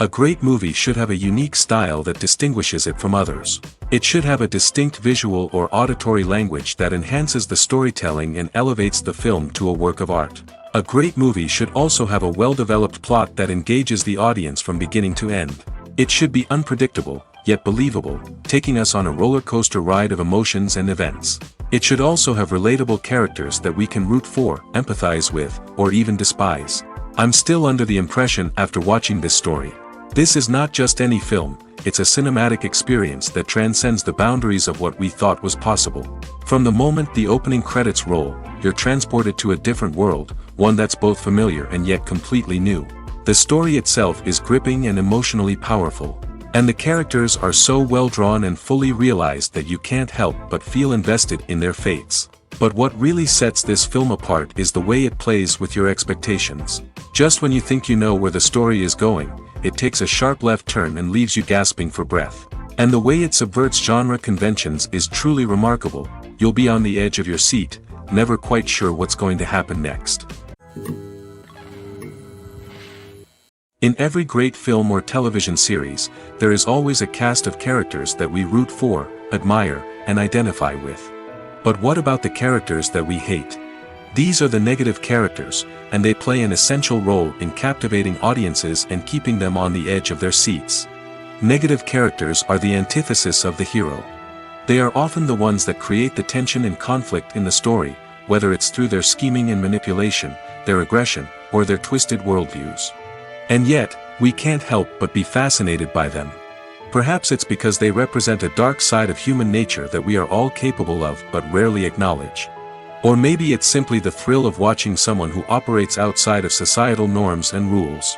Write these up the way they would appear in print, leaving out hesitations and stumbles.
A great movie should have a unique style that distinguishes it from others. It should have a distinct visual or auditory language that enhances the storytelling and elevates the film to a work of art. A great movie should also have a well-developed plot that engages the audience from beginning to end. It should be unpredictable, yet believable, taking us on a roller coaster ride of emotions and events. It should also have relatable characters that we can root for, empathize with, or even despise. I'm still under the impression after watching this story. This is not just any film, it's a cinematic experience that transcends the boundaries of what we thought was possible. From the moment the opening credits roll, you're transported to a different world, one that's both familiar and yet completely new. The story itself is gripping and emotionally powerful. And the characters are so well drawn and fully realized that you can't help but feel invested in their fates. But what really sets this film apart is the way it plays with your expectations. Just when you think you know where the story is going, it takes a sharp left turn and leaves you gasping for breath. And the way it subverts genre conventions is truly remarkable. You'll be on the edge of your seat, never quite sure what's going to happen next. In every great film or television series, there is always a cast of characters that we root for, admire, and identify with. But what about the characters that we hate? These are the negative characters, and they play an essential role in captivating audiences and keeping them on the edge of their seats. Negative characters are the antithesis of the hero. They are often the ones that create the tension and conflict in the story, whether it's through their scheming and manipulation, their aggression, or their twisted worldviews. And yet, we can't help but be fascinated by them. Perhaps it's because they represent a dark side of human nature that we are all capable of but rarely acknowledge. Or maybe it's simply the thrill of watching someone who operates outside of societal norms and rules.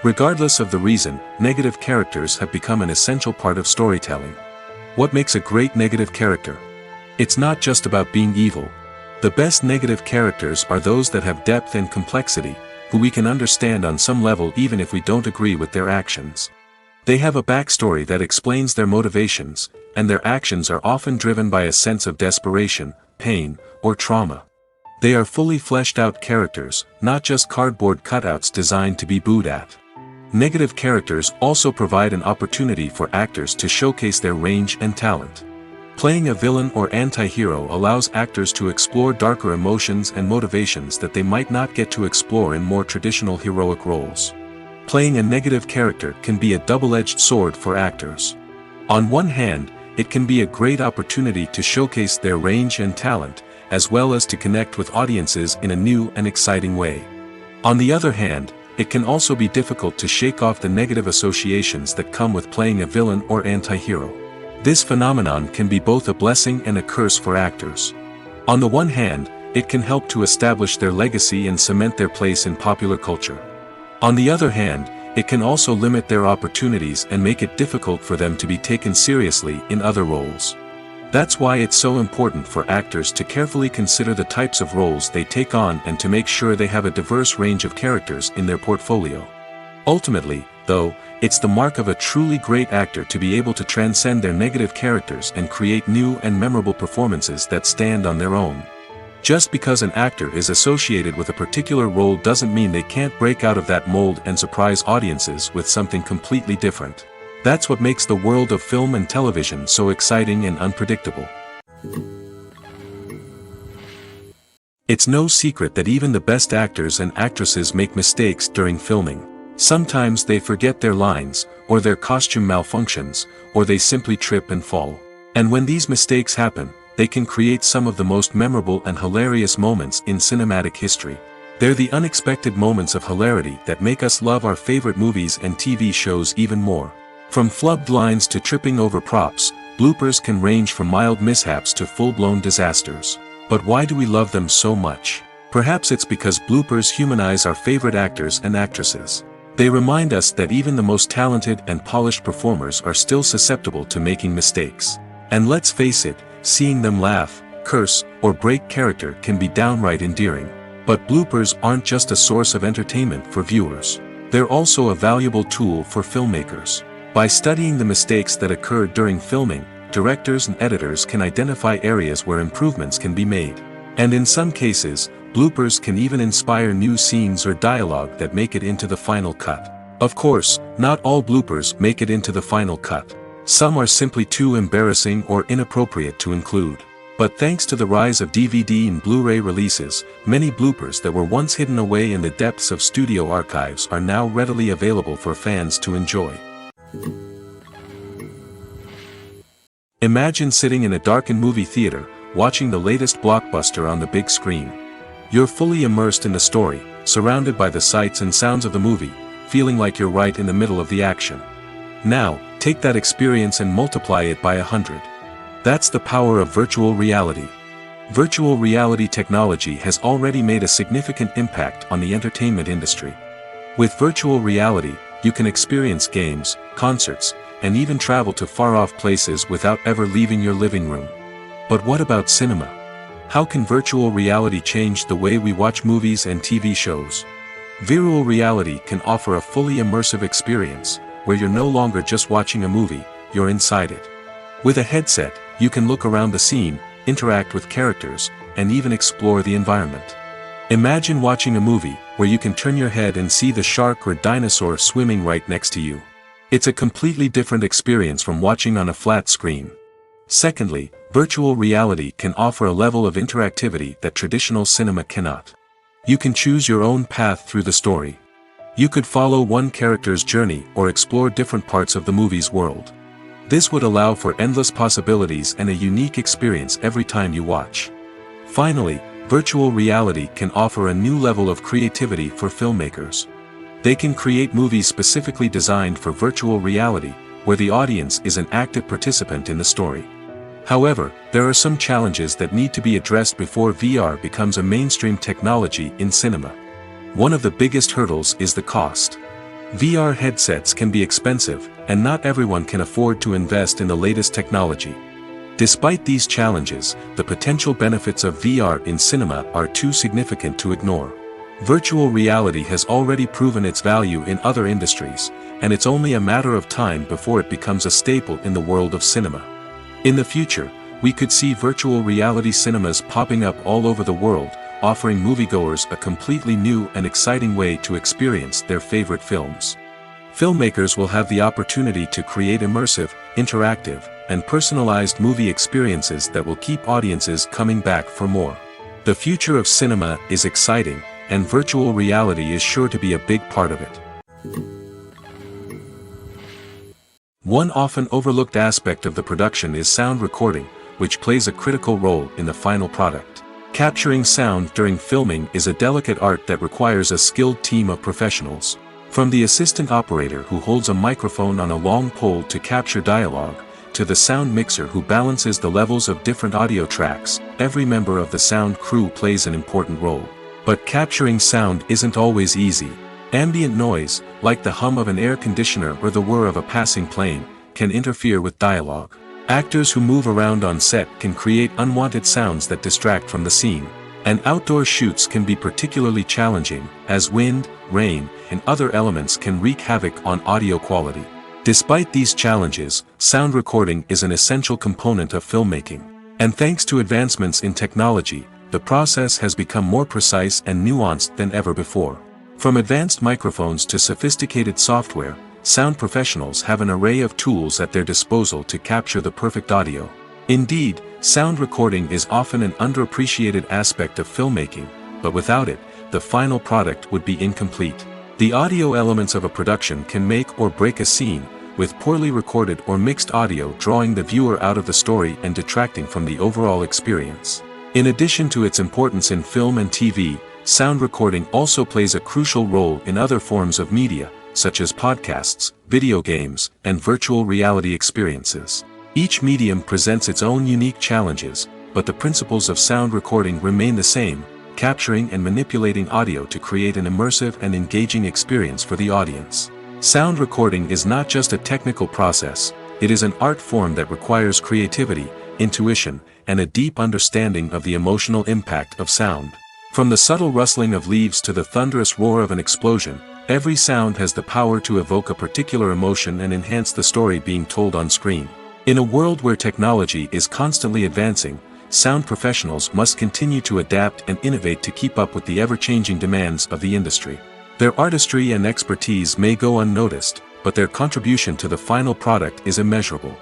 Regardless of the reason, negative characters have become an essential part of storytelling. What makes a great negative character? It's not just about being evil. The best negative characters are those that have depth and complexity, who we can understand on some level even if we don't agree with their actions. They have a backstory that explains their motivations, and their actions are often driven by a sense of desperation, pain, or trauma. They are fully fleshed out characters, not just cardboard cutouts designed to be booed at. Negative characters also provide an opportunity for actors to showcase their range and talent. Playing a villain or anti-hero allows actors to explore darker emotions and motivations that they might not get to explore in more traditional heroic roles. Playing a negative character can be a double-edged sword for actors. On one hand, it can be a great opportunity to showcase their range and talent, as well as to connect with audiences in a new and exciting way. On the other hand, it can also be difficult to shake off the negative associations that come with playing a villain or anti-hero. This phenomenon can be both a blessing and a curse for actors. On the one hand, it can help to establish their legacy and cement their place in popular culture. On the other hand, it can also limit their opportunities and make it difficult for them to be taken seriously in other roles. That's why it's so important for actors to carefully consider the types of roles they take on and to make sure they have a diverse range of characters in their portfolio. Ultimately, though, it's the mark of a truly great actor to be able to transcend their negative characters and create new and memorable performances that stand on their own. Just because an actor is associated with a particular role doesn't mean they can't break out of that mold and surprise audiences with something completely different. That's what makes the world of film and television so exciting and unpredictable. It's no secret that even the best actors and actresses make mistakes during filming. Sometimes they forget their lines, or their costume malfunctions, or they simply trip and fall. And when these mistakes happen, they can create some of the most memorable and hilarious moments in cinematic history. They're the unexpected moments of hilarity that make us love our favorite movies and TV shows even more. From flubbed lines to tripping over props, bloopers can range from mild mishaps to full-blown disasters. But why do we love them so much? Perhaps it's because bloopers humanize our favorite actors and actresses. They remind us that even the most talented and polished performers are still susceptible to making mistakes. And let's face it, seeing them laugh, curse, or break character can be downright endearing. But bloopers aren't just a source of entertainment for viewers. They're also a valuable tool for filmmakers. By studying the mistakes that occurred during filming, directors and editors can identify areas where improvements can be made. And in some cases, bloopers can even inspire new scenes or dialogue that make it into the final cut. Of course, not all bloopers make it into the final cut. Some are simply too embarrassing or inappropriate to include. But thanks to the rise of DVD and Blu-ray releases, many bloopers that were once hidden away in the depths of studio archives are now readily available for fans to enjoy. Imagine sitting in a darkened movie theater, watching the latest blockbuster on the big screen. You're fully immersed in the story, surrounded by the sights and sounds of the movie, feeling like you're right in the middle of the action. Now, take that experience and multiply it by 100. That's the power of virtual reality. Virtual reality technology has already made a significant impact on the entertainment industry. With virtual reality, you can experience games, concerts, and even travel to far-off places without ever leaving your living room. But what about cinema? How can virtual reality change the way we watch movies and TV shows? Virtual reality can offer a fully immersive experience, where you're no longer just watching a movie, you're inside it. With a headset, you can look around the scene, interact with characters, and even explore the environment. Imagine watching a movie, where you can turn your head and see the shark or dinosaur swimming right next to you. It's a completely different experience from watching on a flat screen. Secondly, virtual reality can offer a level of interactivity that traditional cinema cannot. You can choose your own path through the story. You could follow one character's journey or explore different parts of the movie's world. This would allow for endless possibilities and a unique experience every time you watch. Finally, virtual reality can offer a new level of creativity for filmmakers. They can create movies specifically designed for virtual reality, where the audience is an active participant in the story. However, there are some challenges that need to be addressed before VR becomes a mainstream technology in cinema. One of the biggest hurdles is the cost. VR headsets can be expensive, and not everyone can afford to invest in the latest technology. Despite these challenges, the potential benefits of VR in cinema are too significant to ignore. Virtual reality has already proven its value in other industries, and it's only a matter of time before it becomes a staple in the world of cinema. In the future, we could see virtual reality cinemas popping up all over the world, offering moviegoers a completely new and exciting way to experience their favorite films. Filmmakers will have the opportunity to create immersive, interactive, and personalized movie experiences that will keep audiences coming back for more. The future of cinema is exciting, and virtual reality is sure to be a big part of it. One often overlooked aspect of the production is sound recording, which plays a critical role in the final product. Capturing sound during filming is a delicate art that requires a skilled team of professionals. From the assistant operator who holds a microphone on a long pole to capture dialogue, to the sound mixer who balances the levels of different audio tracks, every member of the sound crew plays an important role. But capturing sound isn't always easy. Ambient noise, like the hum of an air conditioner or the whir of a passing plane, can interfere with dialogue. Actors who move around on set can create unwanted sounds that distract from the scene. And outdoor shoots can be particularly challenging, as wind, rain, and other elements can wreak havoc on audio quality. Despite these challenges, sound recording is an essential component of filmmaking. And thanks to advancements in technology, the process has become more precise and nuanced than ever before. From advanced microphones to sophisticated software, sound professionals have an array of tools at their disposal to capture the perfect audio. Indeed, sound recording is often an underappreciated aspect of filmmaking, but without it, the final product would be incomplete. The audio elements of a production can make or break a scene, with poorly recorded or mixed audio drawing the viewer out of the story and detracting from the overall experience. In addition to its importance in film and TV, sound recording also plays a crucial role in other forms of media, such as podcasts, video games, and virtual reality experiences. Each medium presents its own unique challenges, but the principles of sound recording remain the same, capturing and manipulating audio to create an immersive and engaging experience for the audience. Sound recording is not just a technical process, it is an art form that requires creativity, intuition, and a deep understanding of the emotional impact of sound. From the subtle rustling of leaves to the thunderous roar of an explosion, every sound has the power to evoke a particular emotion and enhance the story being told on screen. In a world where technology is constantly advancing, sound professionals must continue to adapt and innovate to keep up with the ever-changing demands of the industry. Their artistry and expertise may go unnoticed, but their contribution to the final product is immeasurable.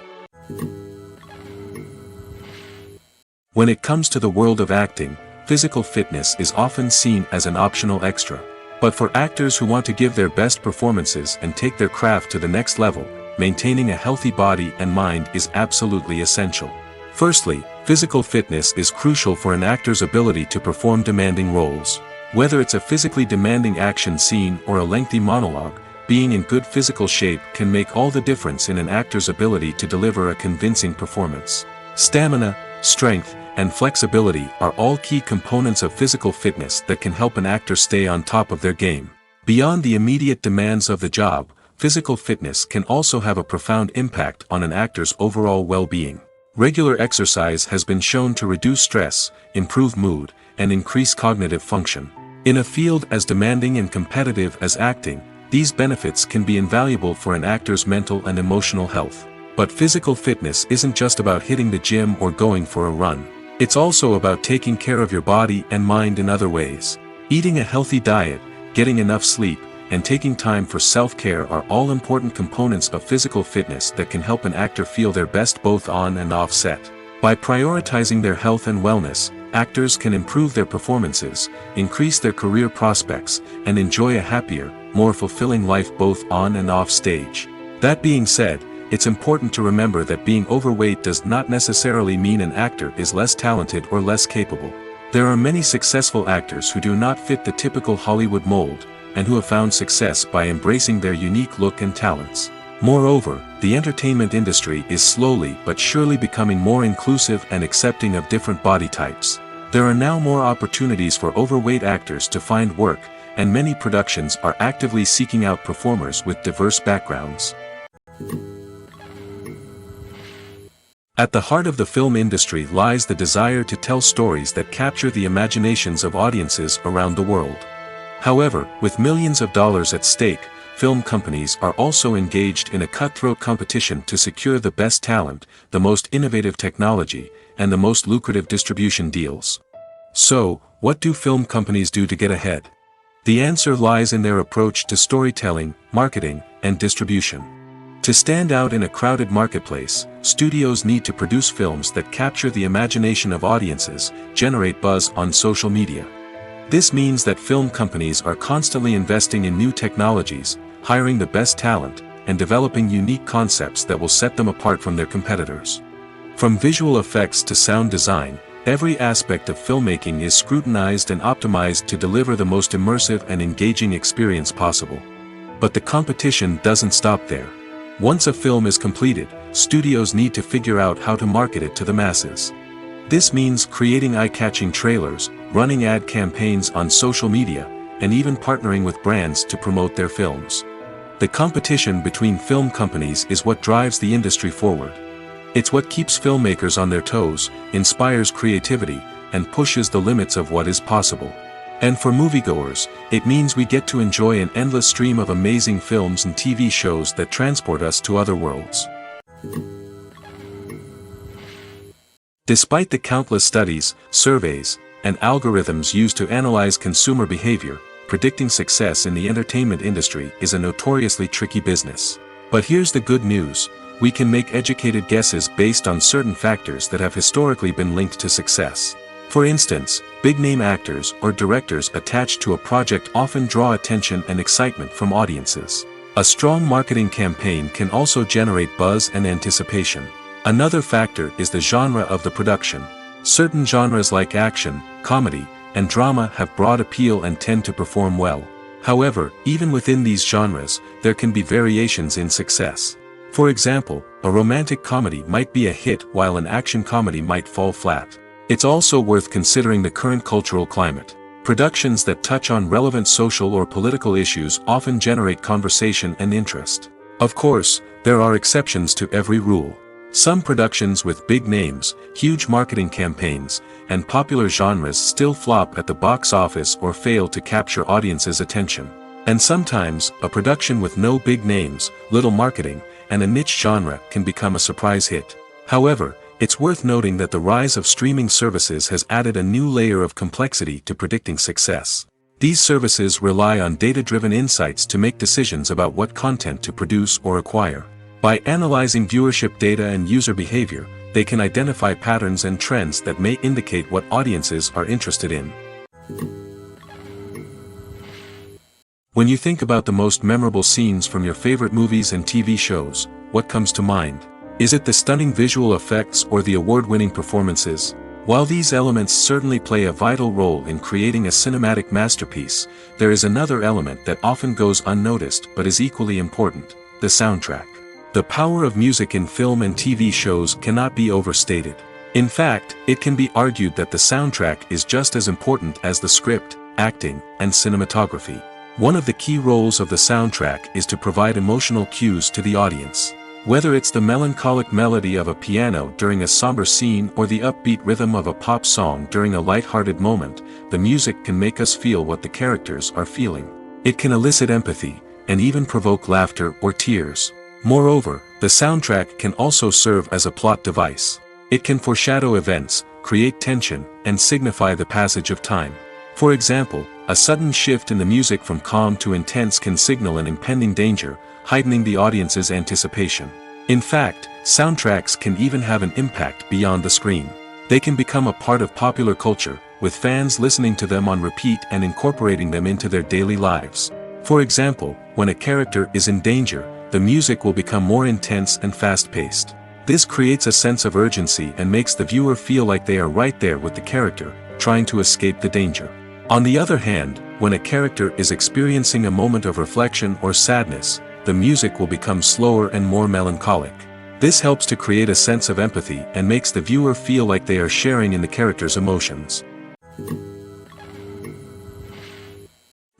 When it comes to the world of acting, physical fitness is often seen as an optional extra. But for actors who want to give their best performances and take their craft to the next level, maintaining a healthy body and mind is absolutely essential. Firstly, physical fitness is crucial for an actor's ability to perform demanding roles. Whether it's a physically demanding action scene or a lengthy monologue, being in good physical shape can make all the difference in an actor's ability to deliver a convincing performance. Stamina, strength, and flexibility are all key components of physical fitness that can help an actor stay on top of their game. Beyond the immediate demands of the job, physical fitness can also have a profound impact on an actor's overall well-being. Regular exercise has been shown to reduce stress, improve mood, and increase cognitive function. In a field as demanding and competitive as acting, these benefits can be invaluable for an actor's mental and emotional health. But physical fitness isn't just about hitting the gym or going for a run. It's also about taking care of your body and mind in other ways. Eating a healthy diet, getting enough sleep, and taking time for self-care are all important components of physical fitness that can help an actor feel their best both on and off set. By prioritizing their health and wellness, actors can improve their performances, increase their career prospects, and enjoy a happier, more fulfilling life both on and off stage. That being said, it's important to remember that being overweight does not necessarily mean an actor is less talented or less capable. There are many successful actors who do not fit the typical Hollywood mold, and who have found success by embracing their unique look and talents. Moreover, the entertainment industry is slowly but surely becoming more inclusive and accepting of different body types. There are now more opportunities for overweight actors to find work, and many productions are actively seeking out performers with diverse backgrounds. At the heart of the film industry lies the desire to tell stories that capture the imaginations of audiences around the world. However, with millions of dollars at stake, film companies are also engaged in a cutthroat competition to secure the best talent, the most innovative technology, and the most lucrative distribution deals. So, what do film companies do to get ahead? The answer lies in their approach to storytelling, marketing, and distribution. To stand out in a crowded marketplace, studios need to produce films that capture the imagination of audiences, generate buzz on social media. This means that film companies are constantly investing in new technologies, hiring the best talent, and developing unique concepts that will set them apart from their competitors. From visual effects to sound design, every aspect of filmmaking is scrutinized and optimized to deliver the most immersive and engaging experience possible. But the competition doesn't stop there. Once a film is completed, studios need to figure out how to market it to the masses. This means creating eye-catching trailers, running ad campaigns on social media, and even partnering with brands to promote their films. The competition between film companies is what drives the industry forward. It's what keeps filmmakers on their toes, inspires creativity, and pushes the limits of what is possible. And for moviegoers, it means we get to enjoy an endless stream of amazing films and TV shows that transport us to other worlds. Despite the countless studies, surveys, and algorithms used to analyze consumer behavior, predicting success in the entertainment industry is a notoriously tricky business. But here's the good news: we can make educated guesses based on certain factors that have historically been linked to success. For instance, big-name actors or directors attached to a project often draw attention and excitement from audiences. A strong marketing campaign can also generate buzz and anticipation. Another factor is the genre of the production. Certain genres like action, comedy, and drama have broad appeal and tend to perform well. However, even within these genres, there can be variations in success. For example, a romantic comedy might be a hit while an action comedy might fall flat. It's also worth considering the current cultural climate. Productions that touch on relevant social or political issues often generate conversation and interest. Of course, there are exceptions to every rule. Some productions with big names, huge marketing campaigns, and popular genres still flop at the box office or fail to capture audiences' attention. And sometimes, a production with no big names, little marketing, and a niche genre can become a surprise hit. However, it's worth noting that the rise of streaming services has added a new layer of complexity to predicting success. These services rely on data-driven insights to make decisions about what content to produce or acquire. By analyzing viewership data and user behavior, they can identify patterns and trends that may indicate what audiences are interested in. When you think about the most memorable scenes from your favorite movies and TV shows, what comes to mind? Is it the stunning visual effects or the award-winning performances? While these elements certainly play a vital role in creating a cinematic masterpiece, there is another element that often goes unnoticed but is equally important: the soundtrack. The power of music in film and TV shows cannot be overstated. In fact, it can be argued that the soundtrack is just as important as the script, acting, and cinematography. One of the key roles of the soundtrack is to provide emotional cues to the audience. Whether it's the melancholic melody of a piano during a somber scene or the upbeat rhythm of a pop song during a light-hearted moment, the music can make us feel what the characters are feeling. It can elicit empathy, and even provoke laughter or tears. Moreover, the soundtrack can also serve as a plot device. It can foreshadow events, create tension, and signify the passage of time. For example, a sudden shift in the music from calm to intense can signal an impending danger, heightening the audience's anticipation. In fact, soundtracks can even have an impact beyond the screen. They can become a part of popular culture, with fans listening to them on repeat and incorporating them into their daily lives. For example, when a character is in danger, the music will become more intense and fast-paced. This creates a sense of urgency and makes the viewer feel like they are right there with the character, trying to escape the danger. On the other hand, when a character is experiencing a moment of reflection or sadness, the music will become slower and more melancholic. This helps to create a sense of empathy and makes the viewer feel like they are sharing in the character's emotions.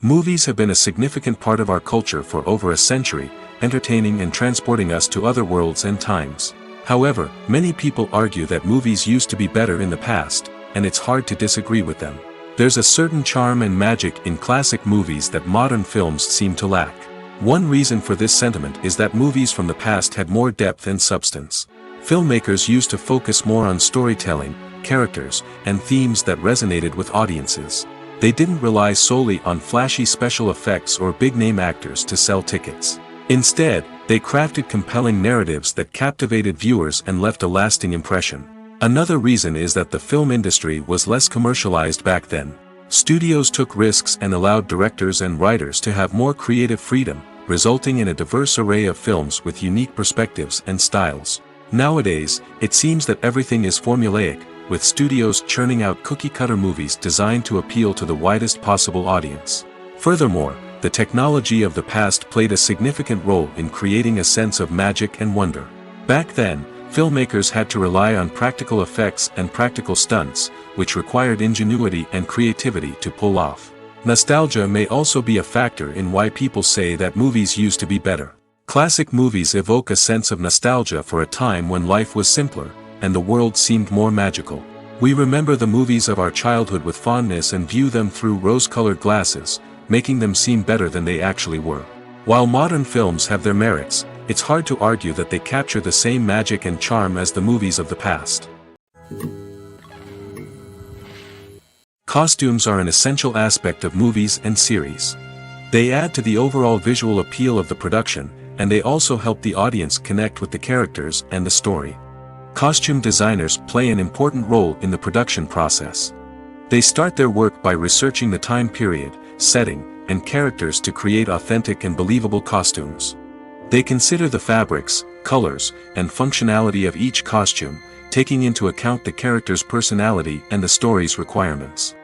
Movies have been a significant part of our culture for over a century, entertaining and transporting us to other worlds and times. However, many people argue that movies used to be better in the past, and it's hard to disagree with them. There's a certain charm and magic in classic movies that modern films seem to lack. One reason for this sentiment is that movies from the past had more depth and substance. Filmmakers used to focus more on storytelling, characters, and themes that resonated with audiences. They didn't rely solely on flashy special effects or big-name actors to sell tickets. Instead, they crafted compelling narratives that captivated viewers and left a lasting impression. Another reason is that the film industry was less commercialized back then. Studios took risks and allowed directors and writers to have more creative freedom, resulting in a diverse array of films with unique perspectives and styles. Nowadays, it seems that everything is formulaic, with studios churning out cookie-cutter movies designed to appeal to the widest possible audience. Furthermore, the technology of the past played a significant role in creating a sense of magic and wonder. Back then, filmmakers had to rely on practical effects and practical stunts, which required ingenuity and creativity to pull off. Nostalgia may also be a factor in why people say that movies used to be better. Classic movies evoke a sense of nostalgia for a time when life was simpler, and the world seemed more magical. We remember the movies of our childhood with fondness and view them through rose-colored glasses, making them seem better than they actually were. While modern films have their merits, it's hard to argue that they capture the same magic and charm as the movies of the past. Costumes are an essential aspect of movies and series. They add to the overall visual appeal of the production, and they also help the audience connect with the characters and the story. Costume designers play an important role in the production process. They start their work by researching the time period, setting, and characters to create authentic and believable costumes. They consider the fabrics, colors, and functionality of each costume, taking into account the character's personality and the story's requirements.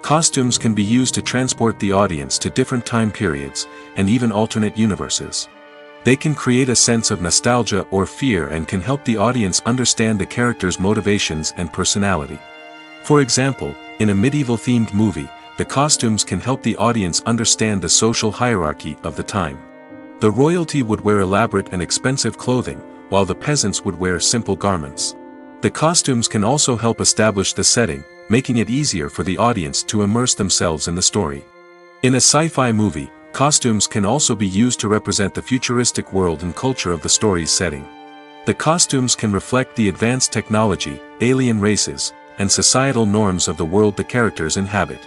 Costumes can be used to transport the audience to different time periods, and even alternate universes. They can create a sense of nostalgia or fear and can help the audience understand the character's motivations and personality. For example, in a medieval-themed movie, the costumes can help the audience understand the social hierarchy of the time. The royalty would wear elaborate and expensive clothing, while the peasants would wear simple garments. The costumes can also help establish the setting, making it easier for the audience to immerse themselves in the story. In a sci-fi movie, costumes can also be used to represent the futuristic world and culture of the story's setting. The costumes can reflect the advanced technology, alien races, and societal norms of the world the characters inhabit.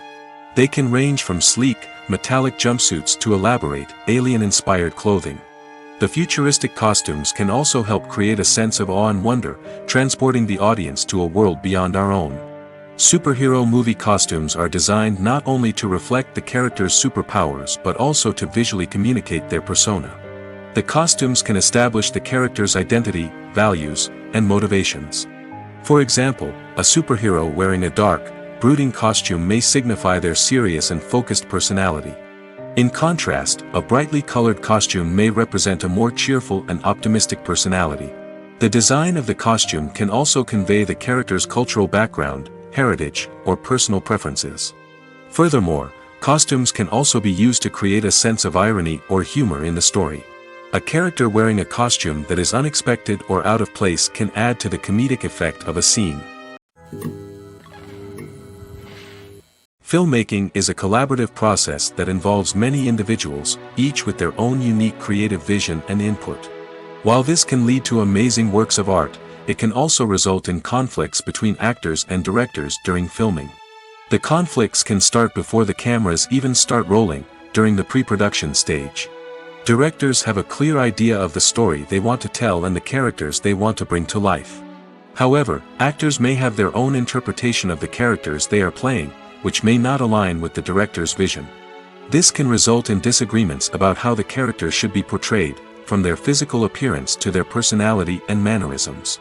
They can range from sleek, metallic jumpsuits to elaborate, alien-inspired clothing. The futuristic costumes can also help create a sense of awe and wonder, transporting the audience to a world beyond our own. Superhero movie costumes are designed not only to reflect the character's superpowers but also to visually communicate their persona. The costumes can establish the character's identity, values, and motivations. For example, a superhero wearing a dark, brooding costume may signify their serious and focused personality. In contrast, a brightly colored costume may represent a more cheerful and optimistic personality. The design of the costume can also convey the character's cultural background, heritage, or personal preferences. Furthermore, costumes can also be used to create a sense of irony or humor in the story. A character wearing a costume that is unexpected or out of place can add to the comedic effect of a scene. Filmmaking is a collaborative process that involves many individuals, each with their own unique creative vision and input. While this can lead to amazing works of art, it can also result in conflicts between actors and directors during filming. The conflicts can start before the cameras even start rolling, during the pre-production stage. Directors have a clear idea of the story they want to tell and the characters they want to bring to life. However, actors may have their own interpretation of the characters they are playing, which may not align with the director's vision. This can result in disagreements about how the characters should be portrayed, from their physical appearance to their personality and mannerisms.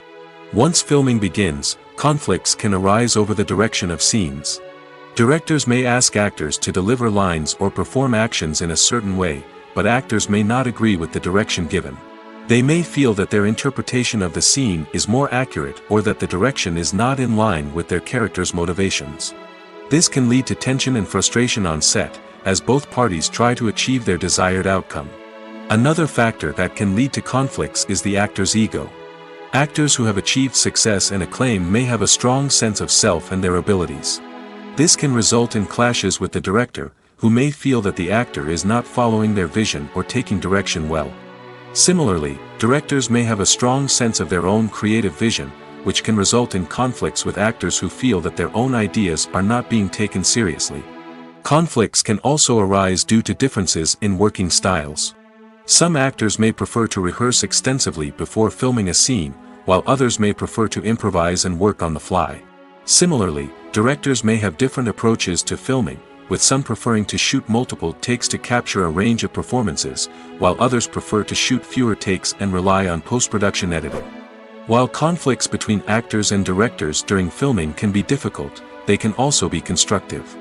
Once filming begins, conflicts can arise over the direction of scenes. Directors may ask actors to deliver lines or perform actions in a certain way, but actors may not agree with the direction given. They may feel that their interpretation of the scene is more accurate or that the direction is not in line with their character's motivations. This can lead to tension and frustration on set, as both parties try to achieve their desired outcome. Another factor that can lead to conflicts is the actor's ego. Actors who have achieved success and acclaim may have a strong sense of self and their abilities. This can result in clashes with the director, who may feel that the actor is not following their vision or taking direction well. Similarly, directors may have a strong sense of their own creative vision, which can result in conflicts with actors who feel that their own ideas are not being taken seriously. Conflicts can also arise due to differences in working styles. Some actors may prefer to rehearse extensively before filming a scene, while others may prefer to improvise and work on the fly. Similarly, directors may have different approaches to filming, with some preferring to shoot multiple takes to capture a range of performances, while others prefer to shoot fewer takes and rely on post-production editing. While conflicts between actors and directors during filming can be difficult, they can also be constructive.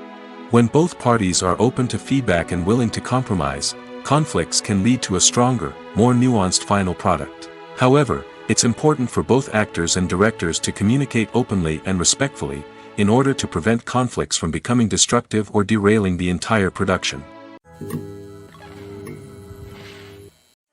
When both parties are open to feedback and willing to compromise, conflicts can lead to a stronger, more nuanced final product. However, it's important for both actors and directors to communicate openly and respectfully, in order to prevent conflicts from becoming destructive or derailing the entire production.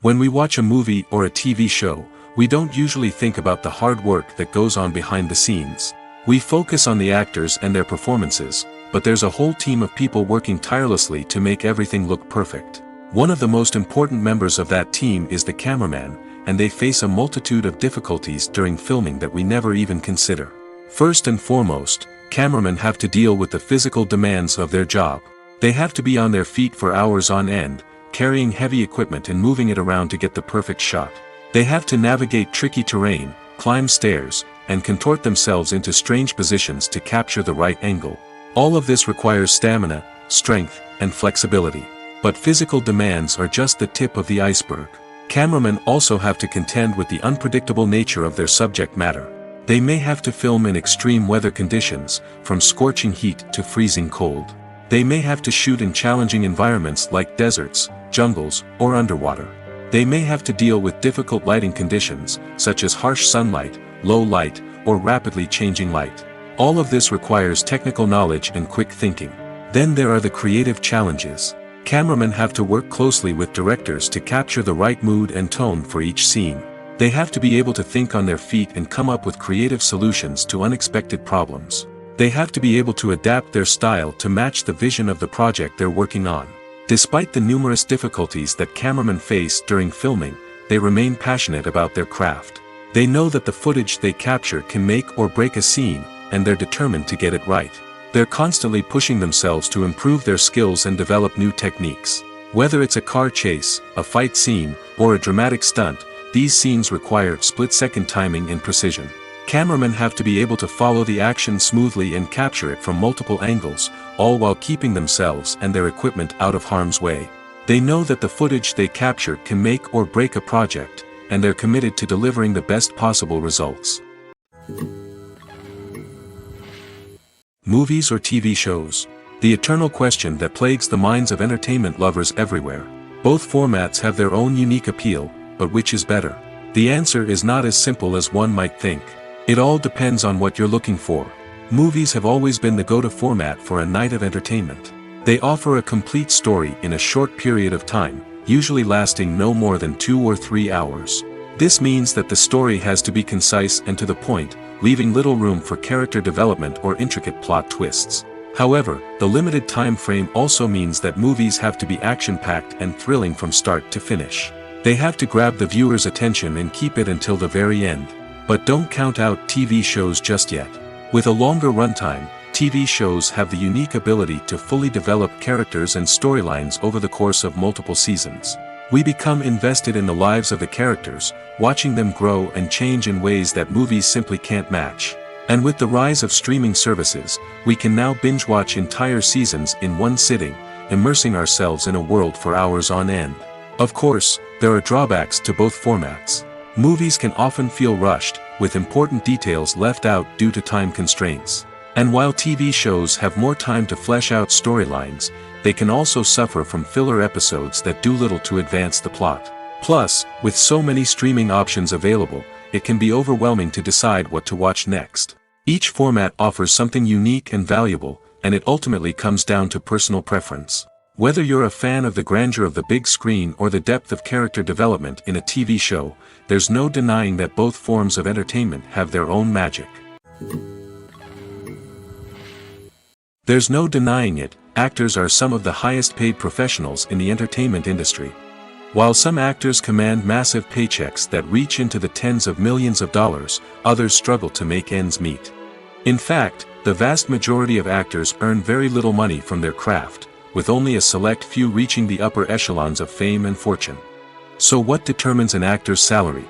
When we watch a movie or a TV show, we don't usually think about the hard work that goes on behind the scenes. We focus on the actors and their performances, but there's a whole team of people working tirelessly to make everything look perfect. One of the most important members of that team is the cameraman, and they face a multitude of difficulties during filming that we never even consider. First and foremost, cameramen have to deal with the physical demands of their job. They have to be on their feet for hours on end, carrying heavy equipment and moving it around to get the perfect shot. They have to navigate tricky terrain, climb stairs, and contort themselves into strange positions to capture the right angle. All of this requires stamina, strength, and flexibility. But physical demands are just the tip of the iceberg. Cameramen also have to contend with the unpredictable nature of their subject matter. They may have to film in extreme weather conditions, from scorching heat to freezing cold. They may have to shoot in challenging environments like deserts, jungles, or underwater. They may have to deal with difficult lighting conditions, such as harsh sunlight, low light, or rapidly changing light. All of this requires technical knowledge and quick thinking. Then there are the creative challenges. Cameramen have to work closely with directors to capture the right mood and tone for each scene. They have to be able to think on their feet and come up with creative solutions to unexpected problems. They have to be able to adapt their style to match the vision of the project they're working on. Despite the numerous difficulties that cameramen face during filming, they remain passionate about their craft. They know that the footage they capture can make or break a scene, and they're determined to get it right. They're constantly pushing themselves to improve their skills and develop new techniques. Whether it's a car chase, a fight scene, or a dramatic stunt, these scenes require split-second timing and precision. Cameramen have to be able to follow the action smoothly and capture it from multiple angles, all while keeping themselves and their equipment out of harm's way. They know that the footage they capture can make or break a project, and they're committed to delivering the best possible results. Movies or TV shows? The eternal question that plagues the minds of entertainment lovers everywhere. Both formats have their own unique appeal, but which is better? The answer is not as simple as one might think. It all depends on what you're looking for. Movies have always been the go-to format for a night of entertainment. They offer a complete story in a short period of time, usually lasting no more than 2 or 3 hours. This means that the story has to be concise and to the point, leaving little room for character development or intricate plot twists. However, the limited time frame also means that movies have to be action-packed and thrilling from start to finish. They have to grab the viewer's attention and keep it until the very end. But don't count out TV shows just yet. With a longer runtime, TV shows have the unique ability to fully develop characters and storylines over the course of multiple seasons. We become invested in the lives of the characters, watching them grow and change in ways that movies simply can't match. And with the rise of streaming services, we can now binge-watch entire seasons in one sitting, immersing ourselves in a world for hours on end. Of course, there are drawbacks to both formats. Movies can often feel rushed, with important details left out due to time constraints. And while TV shows have more time to flesh out storylines, they can also suffer from filler episodes that do little to advance the plot. Plus, with so many streaming options available, it can be overwhelming to decide what to watch next. Each format offers something unique and valuable, and it ultimately comes down to personal preference. Whether you're a fan of the grandeur of the big screen or the depth of character development in a TV show, there's no denying that both forms of entertainment have their own magic. There's no denying it, actors are some of the highest paid professionals in the entertainment industry. While some actors command massive paychecks that reach into the tens of millions of dollars, others struggle to make ends meet. In fact, the vast majority of actors earn very little money from their craft, with only a select few reaching the upper echelons of fame and fortune. So what determines an actor's salary?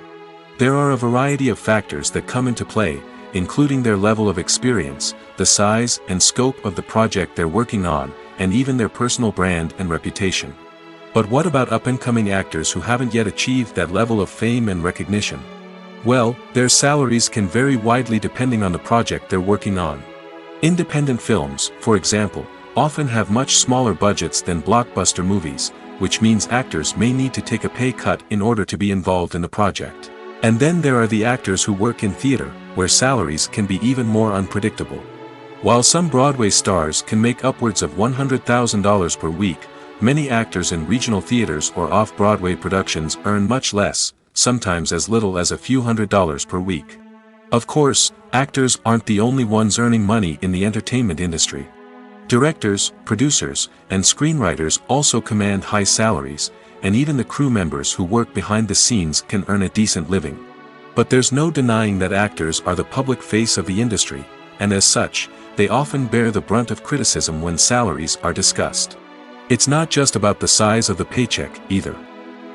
There are a variety of factors that come into play, including their level of experience, the size and scope of the project they're working on, and even their personal brand and reputation. But what about up-and-coming actors who haven't yet achieved that level of fame and recognition? Well, their salaries can vary widely depending on the project they're working on. Independent films, for example, often have much smaller budgets than blockbuster movies, which means actors may need to take a pay cut in order to be involved in the project. And then there are the actors who work in theater, where salaries can be even more unpredictable. While some Broadway stars can make upwards of $100,000 per week, many actors in regional theaters or off-Broadway productions earn much less, sometimes as little as a few $100s per week. Of course, actors aren't the only ones earning money in the entertainment industry. Directors, producers, and screenwriters also command high salaries, and even the crew members who work behind the scenes can earn a decent living. But there's no denying that actors are the public face of the industry, and as such, they often bear the brunt of criticism when salaries are discussed. It's not just about the size of the paycheck, either.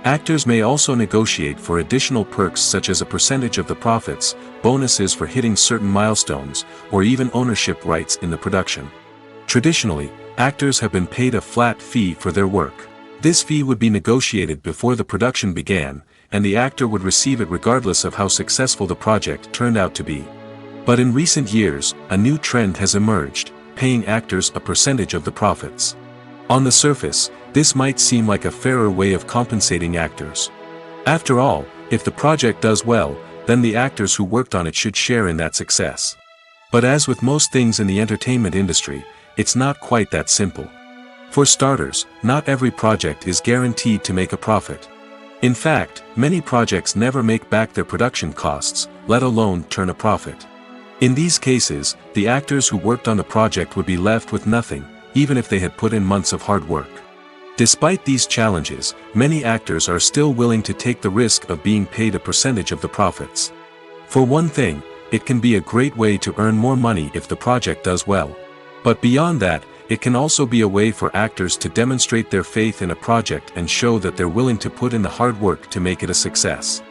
Actors may also negotiate for additional perks such as a percentage of the profits, bonuses for hitting certain milestones, or even ownership rights in the production. Traditionally, actors have been paid a flat fee for their work. This fee would be negotiated before the production began, and the actor would receive it regardless of how successful the project turned out to be. But in recent years, a new trend has emerged, paying actors a percentage of the profits. On the surface, this might seem like a fairer way of compensating actors. After all, if the project does well, then the actors who worked on it should share in that success. But as with most things in the entertainment industry, it's not quite that simple. For starters, not every project is guaranteed to make a profit. In fact, many projects never make back their production costs, let alone turn a profit. In these cases, the actors who worked on the project would be left with nothing, even if they had put in months of hard work. Despite these challenges, many actors are still willing to take the risk of being paid a percentage of the profits. For one thing, it can be a great way to earn more money if the project does well. But beyond that, it can also be a way for actors to demonstrate their faith in a project and show that they're willing to put in the hard work to make it a success.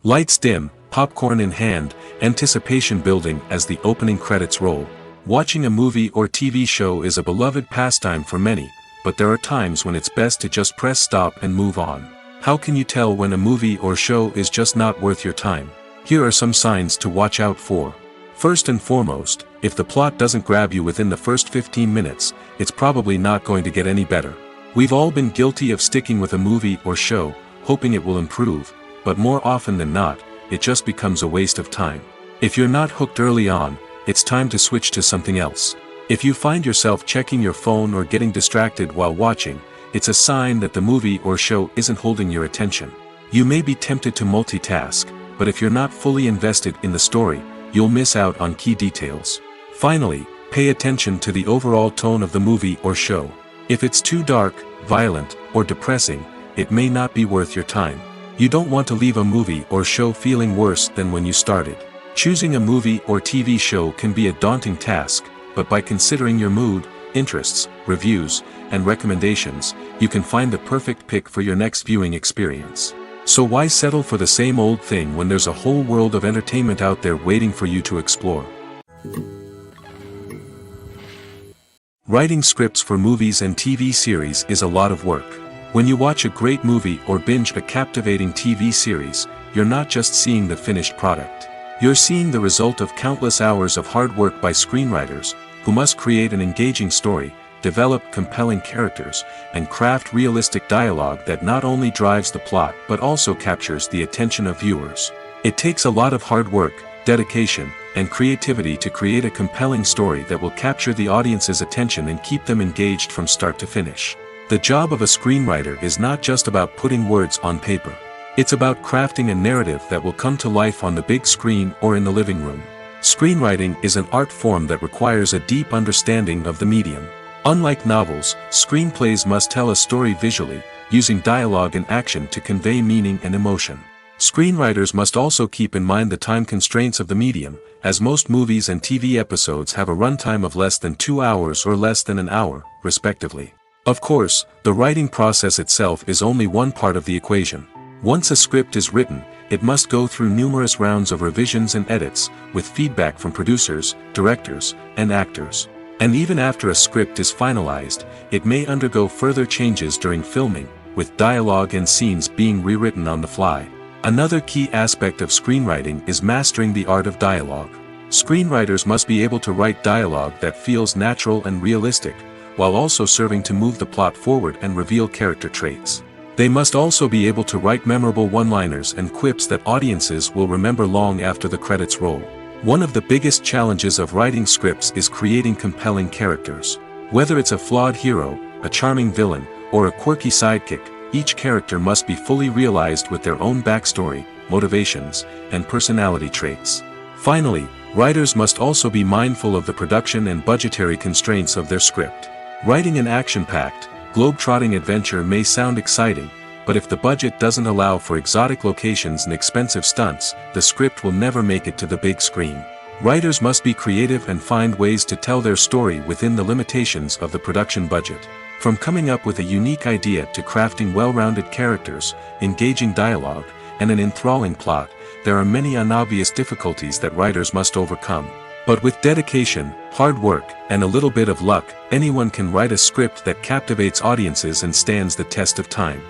Lights dim, popcorn in hand, anticipation building as the opening credits roll. Watching a movie or TV show is a beloved pastime for many, but there are times when it's best to just press stop and move on. How can you tell when a movie or show is just not worth your time? Here are some signs to watch out for. First and foremost, if the plot doesn't grab you within the first 15 minutes, it's probably not going to get any better. We've all been guilty of sticking with a movie or show, hoping it will improve, but more often than not, it just becomes a waste of time. If you're not hooked early on, it's time to switch to something else. If you find yourself checking your phone or getting distracted while watching, it's a sign that the movie or show isn't holding your attention. You may be tempted to multitask, but if you're not fully invested in the story, you'll miss out on key details. Finally, pay attention to the overall tone of the movie or show. If it's too dark, violent, or depressing, it may not be worth your time. You don't want to leave a movie or show feeling worse than when you started. Choosing a movie or TV show can be a daunting task, but by considering your mood, interests, reviews, and recommendations, you can find the perfect pick for your next viewing experience. So why settle for the same old thing when there's a whole world of entertainment out there waiting for you to explore? Writing scripts for movies and TV series is a lot of work. When you watch a great movie or binge a captivating TV series, you're not just seeing the finished product. You're seeing the result of countless hours of hard work by screenwriters, who must create an engaging story, develop compelling characters, and craft realistic dialogue that not only drives the plot but also captures the attention of viewers. It takes a lot of hard work, dedication, and creativity to create a compelling story that will capture the audience's attention and keep them engaged from start to finish. The job of a screenwriter is not just about putting words on paper. It's about crafting a narrative that will come to life on the big screen or in the living room. Screenwriting is an art form that requires a deep understanding of the medium. Unlike novels, screenplays must tell a story visually, using dialogue and action to convey meaning and emotion. Screenwriters must also keep in mind the time constraints of the medium, as most movies and TV episodes have a runtime of less than 2 hours or less than an hour, respectively. Of course, the writing process itself is only one part of the equation. Once a script is written, it must go through numerous rounds of revisions and edits, with feedback from producers, directors, and actors. And even after a script is finalized, it may undergo further changes during filming, with dialogue and scenes being rewritten on the fly. Another key aspect of screenwriting is mastering the art of dialogue. Screenwriters must be able to write dialogue that feels natural and realistic, while also serving to move the plot forward and reveal character traits. They must also be able to write memorable one-liners and quips that audiences will remember long after the credits roll. One of the biggest challenges of writing scripts is creating compelling characters. Whether it's a flawed hero, a charming villain, or a quirky sidekick, each character must be fully realized with their own backstory, motivations, and personality traits. Finally, writers must also be mindful of the production and budgetary constraints of their script. Writing an action-packed, globe-trotting adventure may sound exciting, but if the budget doesn't allow for exotic locations and expensive stunts, the script will never make it to the big screen. Writers must be creative and find ways to tell their story within the limitations of the production budget. From coming up with a unique idea to crafting well-rounded characters, engaging dialogue, and an enthralling plot, there are many unobvious difficulties that writers must overcome. But with dedication, hard work, and a little bit of luck, anyone can write a script that captivates audiences and stands the test of time.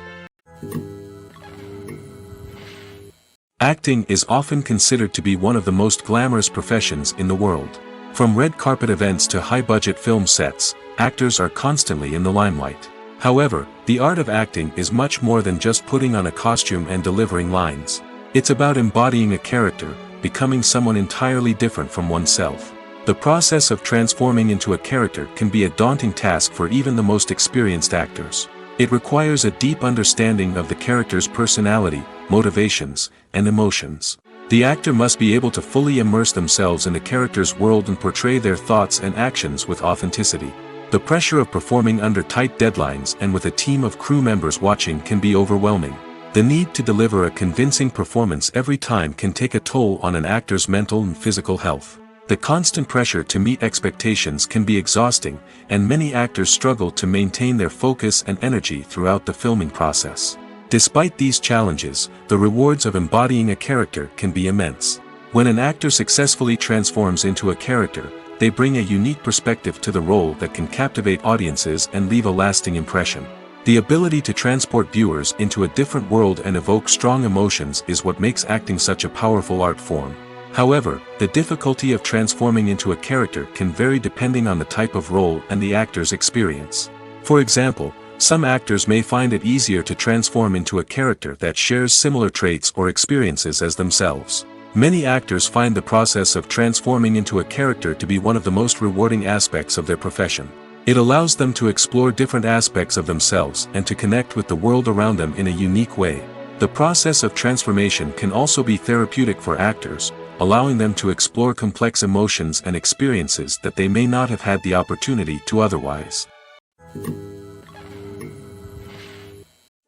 Acting is often considered to be one of the most glamorous professions in the world. From red carpet events to high-budget film sets, actors are constantly in the limelight. However, the art of acting is much more than just putting on a costume and delivering lines. It's about embodying a character, becoming someone entirely different from oneself. The process of transforming into a character can be a daunting task for even the most experienced actors. It requires a deep understanding of the character's personality, motivations, and emotions. The actor must be able to fully immerse themselves in the character's world and portray their thoughts and actions with authenticity. The pressure of performing under tight deadlines and with a team of crew members watching can be overwhelming. The need to deliver a convincing performance every time can take a toll on an actor's mental and physical health. The constant pressure to meet expectations can be exhausting, and many actors struggle to maintain their focus and energy throughout the filming process. Despite these challenges, the rewards of embodying a character can be immense. When an actor successfully transforms into a character, they bring a unique perspective to the role that can captivate audiences and leave a lasting impression. The ability to transport viewers into a different world and evoke strong emotions is what makes acting such a powerful art form. However, the difficulty of transforming into a character can vary depending on the type of role and the actor's experience. For example, some actors may find it easier to transform into a character that shares similar traits or experiences as themselves. Many actors find the process of transforming into a character to be one of the most rewarding aspects of their profession. It allows them to explore different aspects of themselves and to connect with the world around them in a unique way. The process of transformation can also be therapeutic for actors, allowing them to explore complex emotions and experiences that they may not have had the opportunity to otherwise.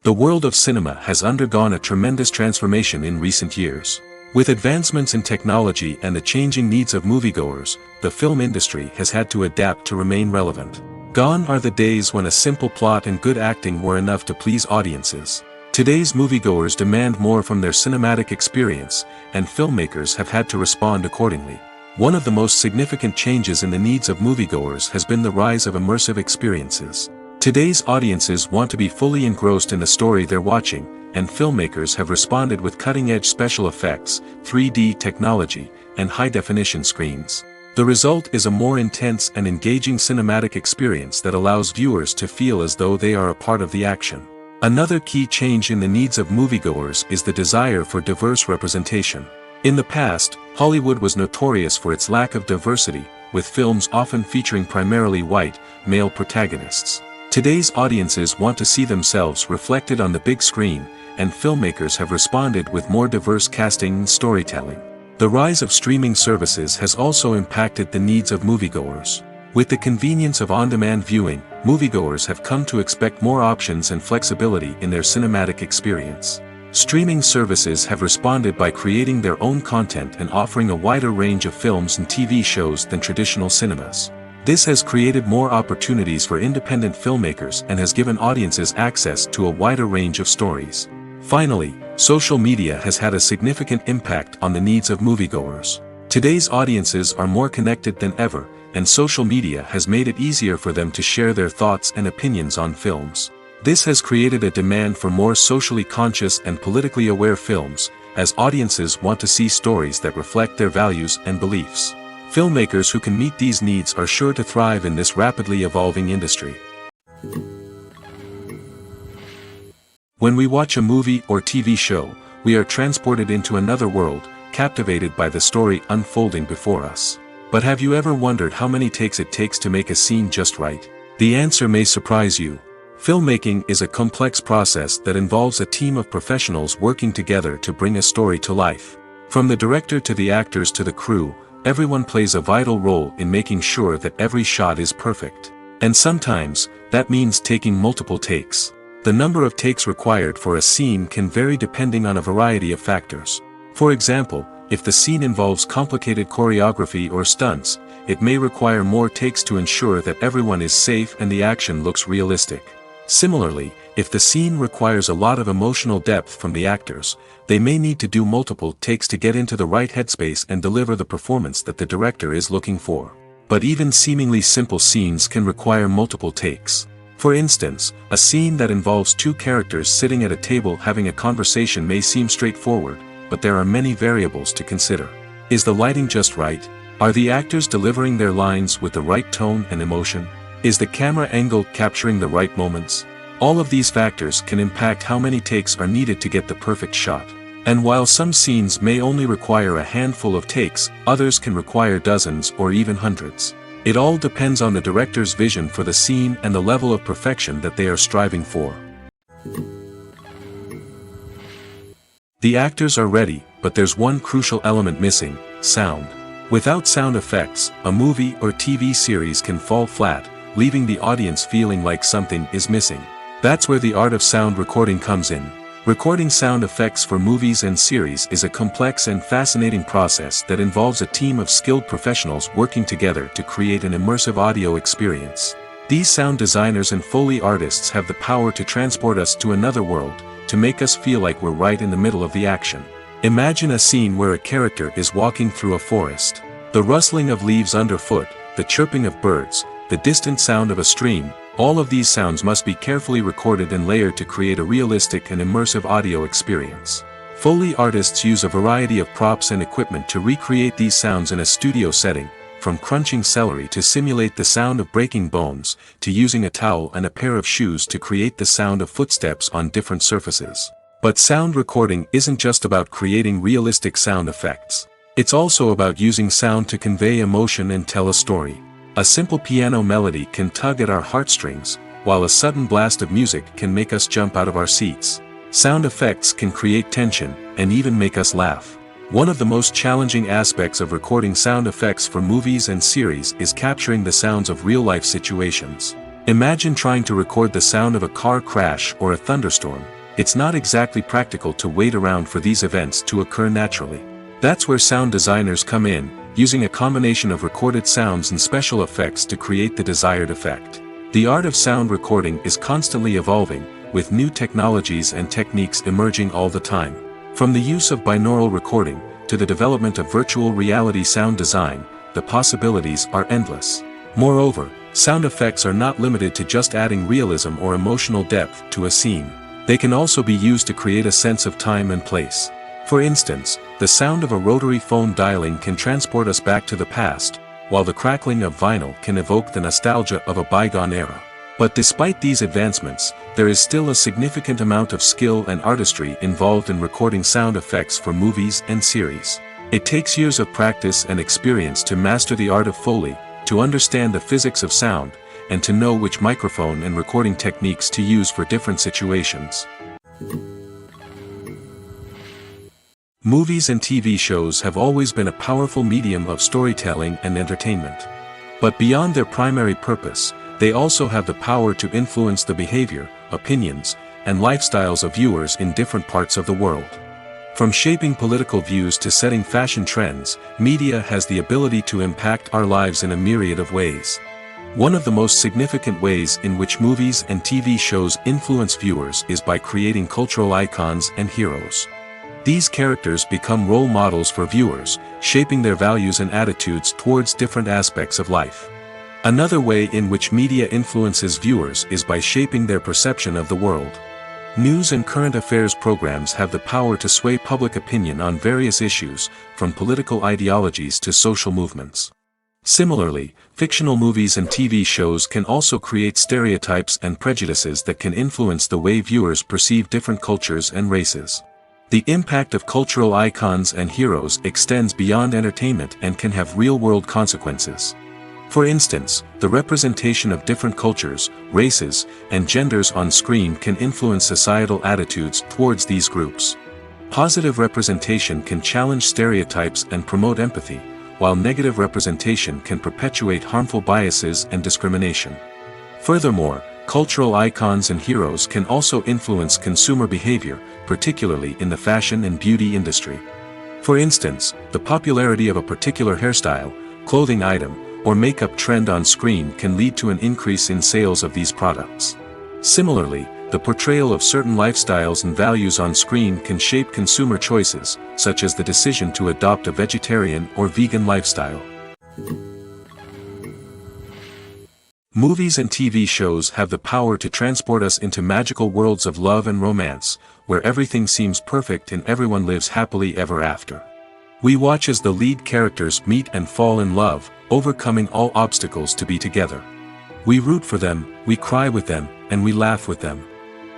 The world of cinema has undergone a tremendous transformation in recent years. With advancements in technology and the changing needs of moviegoers, the film industry has had to adapt to remain relevant. Gone are the days when a simple plot and good acting were enough to please audiences. Today's moviegoers demand more from their cinematic experience, and filmmakers have had to respond accordingly. One of the most significant changes in the needs of moviegoers has been the rise of immersive experiences. Today's audiences want to be fully engrossed in the story they're watching, and filmmakers have responded with cutting-edge special effects, 3D technology, and high-definition screens. The result is a more intense and engaging cinematic experience that allows viewers to feel as though they are a part of the action. Another key change in the needs of moviegoers is the desire for diverse representation. In the past, Hollywood was notorious for its lack of diversity, with films often featuring primarily white, male protagonists. Today's audiences want to see themselves reflected on the big screen, and filmmakers have responded with more diverse casting and storytelling. The rise of streaming services has also impacted the needs of moviegoers. With the convenience of on-demand viewing, moviegoers have come to expect more options and flexibility in their cinematic experience. Streaming services have responded by creating their own content and offering a wider range of films and TV shows than traditional cinemas. This has created more opportunities for independent filmmakers and has given audiences access to a wider range of stories. Finally, social media has had a significant impact on the needs of moviegoers. Today's audiences are more connected than ever, and social media has made it easier for them to share their thoughts and opinions on films. This has created a demand for more socially conscious and politically aware films, as audiences want to see stories that reflect their values and beliefs. Filmmakers who can meet these needs are sure to thrive in this rapidly evolving industry. When we watch a movie or TV show, we are transported into another world, captivated by the story unfolding before us. But have you ever wondered how many takes it takes to make a scene just right? The answer may surprise you. Filmmaking is a complex process that involves a team of professionals working together to bring a story to life. From the director to the actors to the crew, everyone plays a vital role in making sure that every shot is perfect. And sometimes, that means taking multiple takes. The number of takes required for a scene can vary depending on a variety of factors. For example, if the scene involves complicated choreography or stunts, it may require more takes to ensure that everyone is safe and the action looks realistic. Similarly, if the scene requires a lot of emotional depth from the actors, they may need to do multiple takes to get into the right headspace and deliver the performance that the director is looking for. But even seemingly simple scenes can require multiple takes. For instance, a scene that involves two characters sitting at a table having a conversation may seem straightforward, but there are many variables to consider. Is the lighting just right? Are the actors delivering their lines with the right tone and emotion? Is the camera angle capturing the right moments? All of these factors can impact how many takes are needed to get the perfect shot. And while some scenes may only require a handful of takes, others can require dozens or even hundreds. It all depends on the director's vision for the scene and the level of perfection that they are striving for. The actors are ready, but there's one crucial element missing: sound. Without sound effects, a movie or TV series can fall flat, leaving the audience feeling like something is missing. That's where the art of sound recording comes in. Recording sound effects for movies and series is a complex and fascinating process that involves a team of skilled professionals working together to create an immersive audio experience. These sound designers and Foley artists have the power to transport us to another world, to make us feel like we're right in the middle of the action. Imagine a scene where a character is walking through a forest. The rustling of leaves underfoot, the chirping of birds, the distant sound of a stream, all of these sounds must be carefully recorded and layered to create a realistic and immersive audio experience. Foley artists use a variety of props and equipment to recreate these sounds in a studio setting, from crunching celery to simulate the sound of breaking bones, to using a towel and a pair of shoes to create the sound of footsteps on different surfaces. But sound recording isn't just about creating realistic sound effects. It's also about using sound to convey emotion and tell a story. A simple piano melody can tug at our heartstrings, while a sudden blast of music can make us jump out of our seats. Sound effects can create tension, and even make us laugh. One of the most challenging aspects of recording sound effects for movies and series is capturing the sounds of real-life situations. Imagine trying to record the sound of a car crash or a thunderstorm. It's not exactly practical to wait around for these events to occur naturally. That's where sound designers come in, using a combination of recorded sounds and special effects to create the desired effect. The art of sound recording is constantly evolving, with new technologies and techniques emerging all the time. From the use of binaural recording, to the development of virtual reality sound design, the possibilities are endless. Moreover, sound effects are not limited to just adding realism or emotional depth to a scene. They can also be used to create a sense of time and place. For instance, the sound of a rotary phone dialing can transport us back to the past, while the crackling of vinyl can evoke the nostalgia of a bygone era. But despite these advancements, there is still a significant amount of skill and artistry involved in recording sound effects for movies and series. It takes years of practice and experience to master the art of Foley, to understand the physics of sound, and to know which microphone and recording techniques to use for different situations. Movies and TV shows have always been a powerful medium of storytelling and entertainment. But beyond their primary purpose, they also have the power to influence the behavior, opinions, and lifestyles of viewers in different parts of the world. From shaping political views to setting fashion trends, media has the ability to impact our lives in a myriad of ways. One of the most significant ways in which movies and TV shows influence viewers is by creating cultural icons and heroes. These characters become role models for viewers, shaping their values and attitudes towards different aspects of life. Another way in which media influences viewers is by shaping their perception of the world. News and current affairs programs have the power to sway public opinion on various issues, from political ideologies to social movements. Similarly, fictional movies and TV shows can also create stereotypes and prejudices that can influence the way viewers perceive different cultures and races. The impact of cultural icons and heroes extends beyond entertainment and can have real-world consequences. For instance, the representation of different cultures, races, and genders on screen can influence societal attitudes towards these groups. Positive representation can challenge stereotypes and promote empathy, while negative representation can perpetuate harmful biases and discrimination. Furthermore, cultural icons and heroes can also influence consumer behavior, particularly in the fashion and beauty industry. For instance, the popularity of a particular hairstyle, clothing item, or makeup trend on screen can lead to an increase in sales of these products. Similarly, the portrayal of certain lifestyles and values on screen can shape consumer choices, such as the decision to adopt a vegetarian or vegan lifestyle. Movies and TV shows have the power to transport us into magical worlds of love and romance, where everything seems perfect and everyone lives happily ever after. We watch as the lead characters meet and fall in love, overcoming all obstacles to be together. We root for them, we cry with them, and we laugh with them.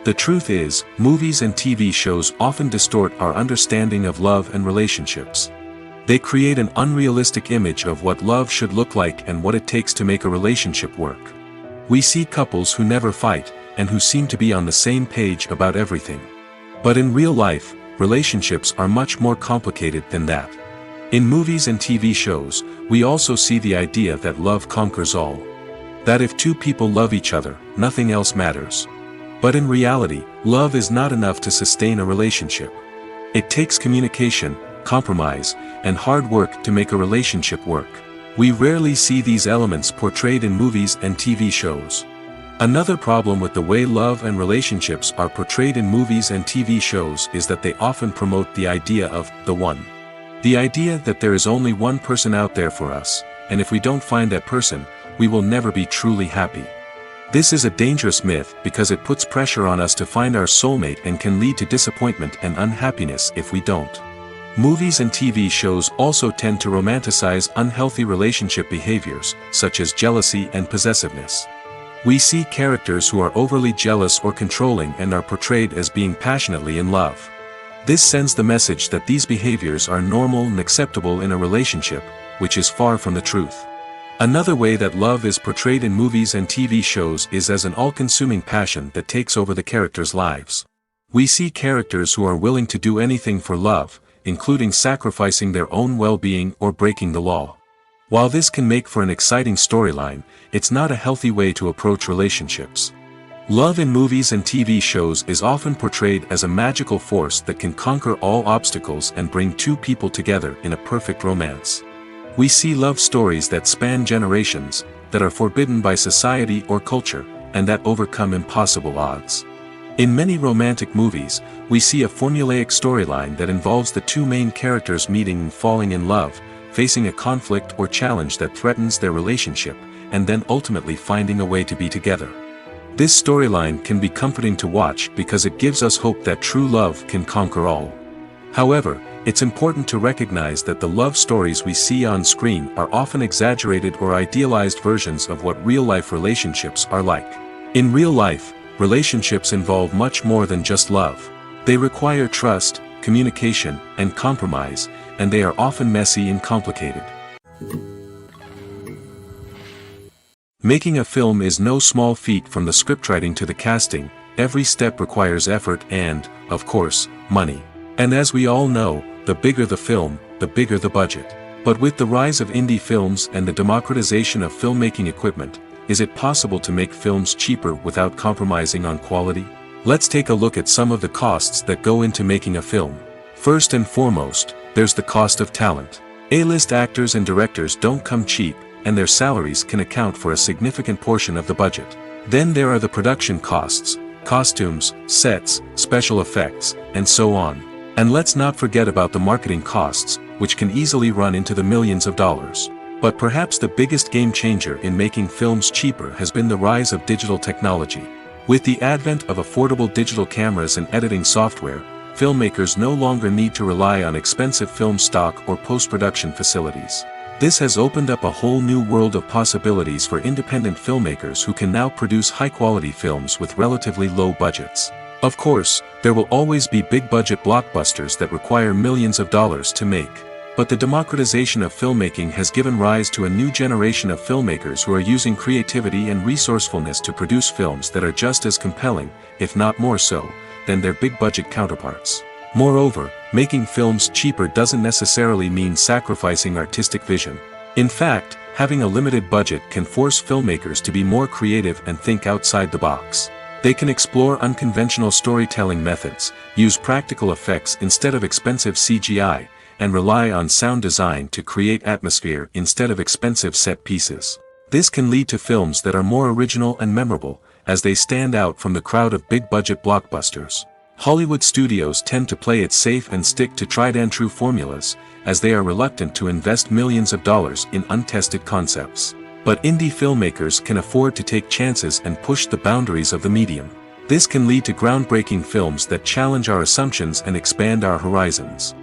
The truth is, movies and TV shows often distort our understanding of love and relationships. They create an unrealistic image of what love should look like and what it takes to make a relationship work. We see couples who never fight, and who seem to be on the same page about everything. But in real life, relationships are much more complicated than that. In movies and TV shows, we also see the idea that love conquers all. That if two people love each other, nothing else matters. But in reality, love is not enough to sustain a relationship. It takes communication, compromise, and hard work to make a relationship work. We rarely see these elements portrayed in movies and TV shows. Another problem with the way love and relationships are portrayed in movies and TV shows is that they often promote the idea of the one. The idea that there is only one person out there for us, and if we don't find that person, we will never be truly happy. This is a dangerous myth because it puts pressure on us to find our soulmate and can lead to disappointment and unhappiness if we don't. Movies and TV shows also tend to romanticize unhealthy relationship behaviors, such as jealousy and possessiveness. We see characters who are overly jealous or controlling and are portrayed as being passionately in love. This sends the message that these behaviors are normal and acceptable in a relationship, which is far from the truth. Another way that love is portrayed in movies and TV shows is as an all-consuming passion that takes over the characters' lives. We see characters who are willing to do anything for love, including sacrificing their own well-being or breaking the law. While this can make for an exciting storyline, it's not a healthy way to approach relationships. Love in movies and TV shows is often portrayed as a magical force that can conquer all obstacles and bring two people together in a perfect romance. We see love stories that span generations, that are forbidden by society or culture, and that overcome impossible odds. In many romantic movies, we see a formulaic storyline that involves the two main characters meeting and falling in love, facing a conflict or challenge that threatens their relationship, and then ultimately finding a way to be together. This storyline can be comforting to watch because it gives us hope that true love can conquer all. However, it's important to recognize that the love stories we see on screen are often exaggerated or idealized versions of what real-life relationships are like. In real life, relationships involve much more than just love. They require trust, communication, and compromise, and they are often messy and complicated. Making a film is no small feat. From the scriptwriting to the casting, every step requires effort and, of course, money. And as we all know, the bigger the film, the bigger the budget. But with the rise of indie films and the democratization of filmmaking equipment, is it possible to make films cheaper without compromising on quality? Let's take a look at some of the costs that go into making a film. First and foremost, there's the cost of talent. A-list actors and directors don't come cheap, and their salaries can account for a significant portion of the budget. Then there are the production costs, costumes, sets, special effects, and so on. And let's not forget about the marketing costs, which can easily run into the millions of dollars. But perhaps the biggest game changer in making films cheaper has been the rise of digital technology. With the advent of affordable digital cameras and editing software, filmmakers no longer need to rely on expensive film stock or post-production facilities. This has opened up a whole new world of possibilities for independent filmmakers who can now produce high-quality films with relatively low budgets. Of course, there will always be big-budget blockbusters that require millions of dollars to make. But the democratization of filmmaking has given rise to a new generation of filmmakers who are using creativity and resourcefulness to produce films that are just as compelling, if not more so, than their big-budget counterparts. Moreover, making films cheaper doesn't necessarily mean sacrificing artistic vision. In fact, having a limited budget can force filmmakers to be more creative and think outside the box. They can explore unconventional storytelling methods, use practical effects instead of expensive CGI, and rely on sound design to create atmosphere instead of expensive set pieces. This can lead to films that are more original and memorable, as they stand out from the crowd of big-budget blockbusters. Hollywood studios tend to play it safe and stick to tried-and-true formulas, as they are reluctant to invest millions of dollars in untested concepts. But indie filmmakers can afford to take chances and push the boundaries of the medium. This can lead to groundbreaking films that challenge our assumptions and expand our horizons.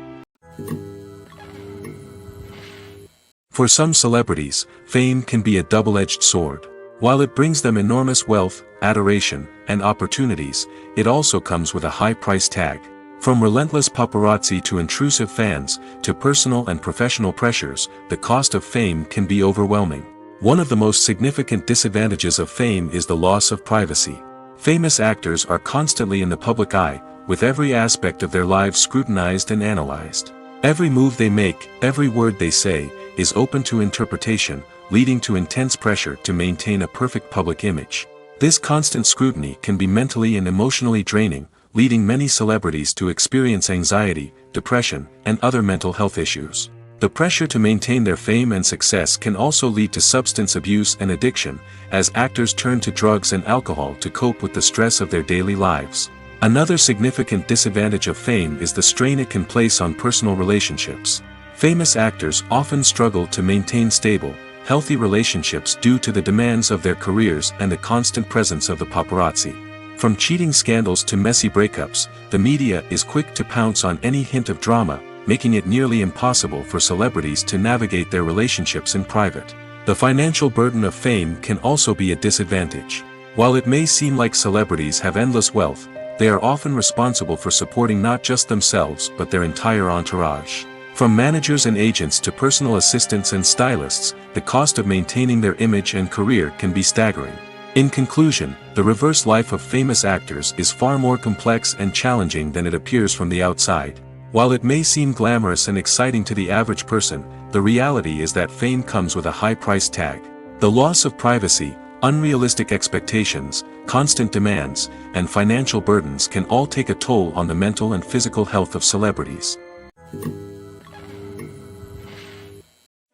For some celebrities, fame can be a double-edged sword. While it brings them enormous wealth, adoration, and opportunities, it also comes with a high price tag. From relentless paparazzi to intrusive fans, to personal and professional pressures, the cost of fame can be overwhelming. One of the most significant disadvantages of fame is the loss of privacy. Famous actors are constantly in the public eye, with every aspect of their lives scrutinized and analyzed. Every move they make, every word they say, is open to interpretation, leading to intense pressure to maintain a perfect public image. This constant scrutiny can be mentally and emotionally draining, leading many celebrities to experience anxiety, depression, and other mental health issues. The pressure to maintain their fame and success can also lead to substance abuse and addiction, as actors turn to drugs and alcohol to cope with the stress of their daily lives. Another significant disadvantage of fame is the strain it can place on personal relationships. Famous actors often struggle to maintain stable, healthy relationships due to the demands of their careers and the constant presence of the paparazzi. From cheating scandals to messy breakups, the media is quick to pounce on any hint of drama, making it nearly impossible for celebrities to navigate their relationships in private. The financial burden of fame can also be a disadvantage. While it may seem like celebrities have endless wealth, they are often responsible for supporting not just themselves but their entire entourage. From managers and agents to personal assistants and stylists, the cost of maintaining their image and career can be staggering. In conclusion, the reverse life of famous actors is far more complex and challenging than it appears from the outside. While it may seem glamorous and exciting to the average person, the reality is that fame comes with a high price tag. The loss of privacy, unrealistic expectations, constant demands, and financial burdens can all take a toll on the mental and physical health of celebrities.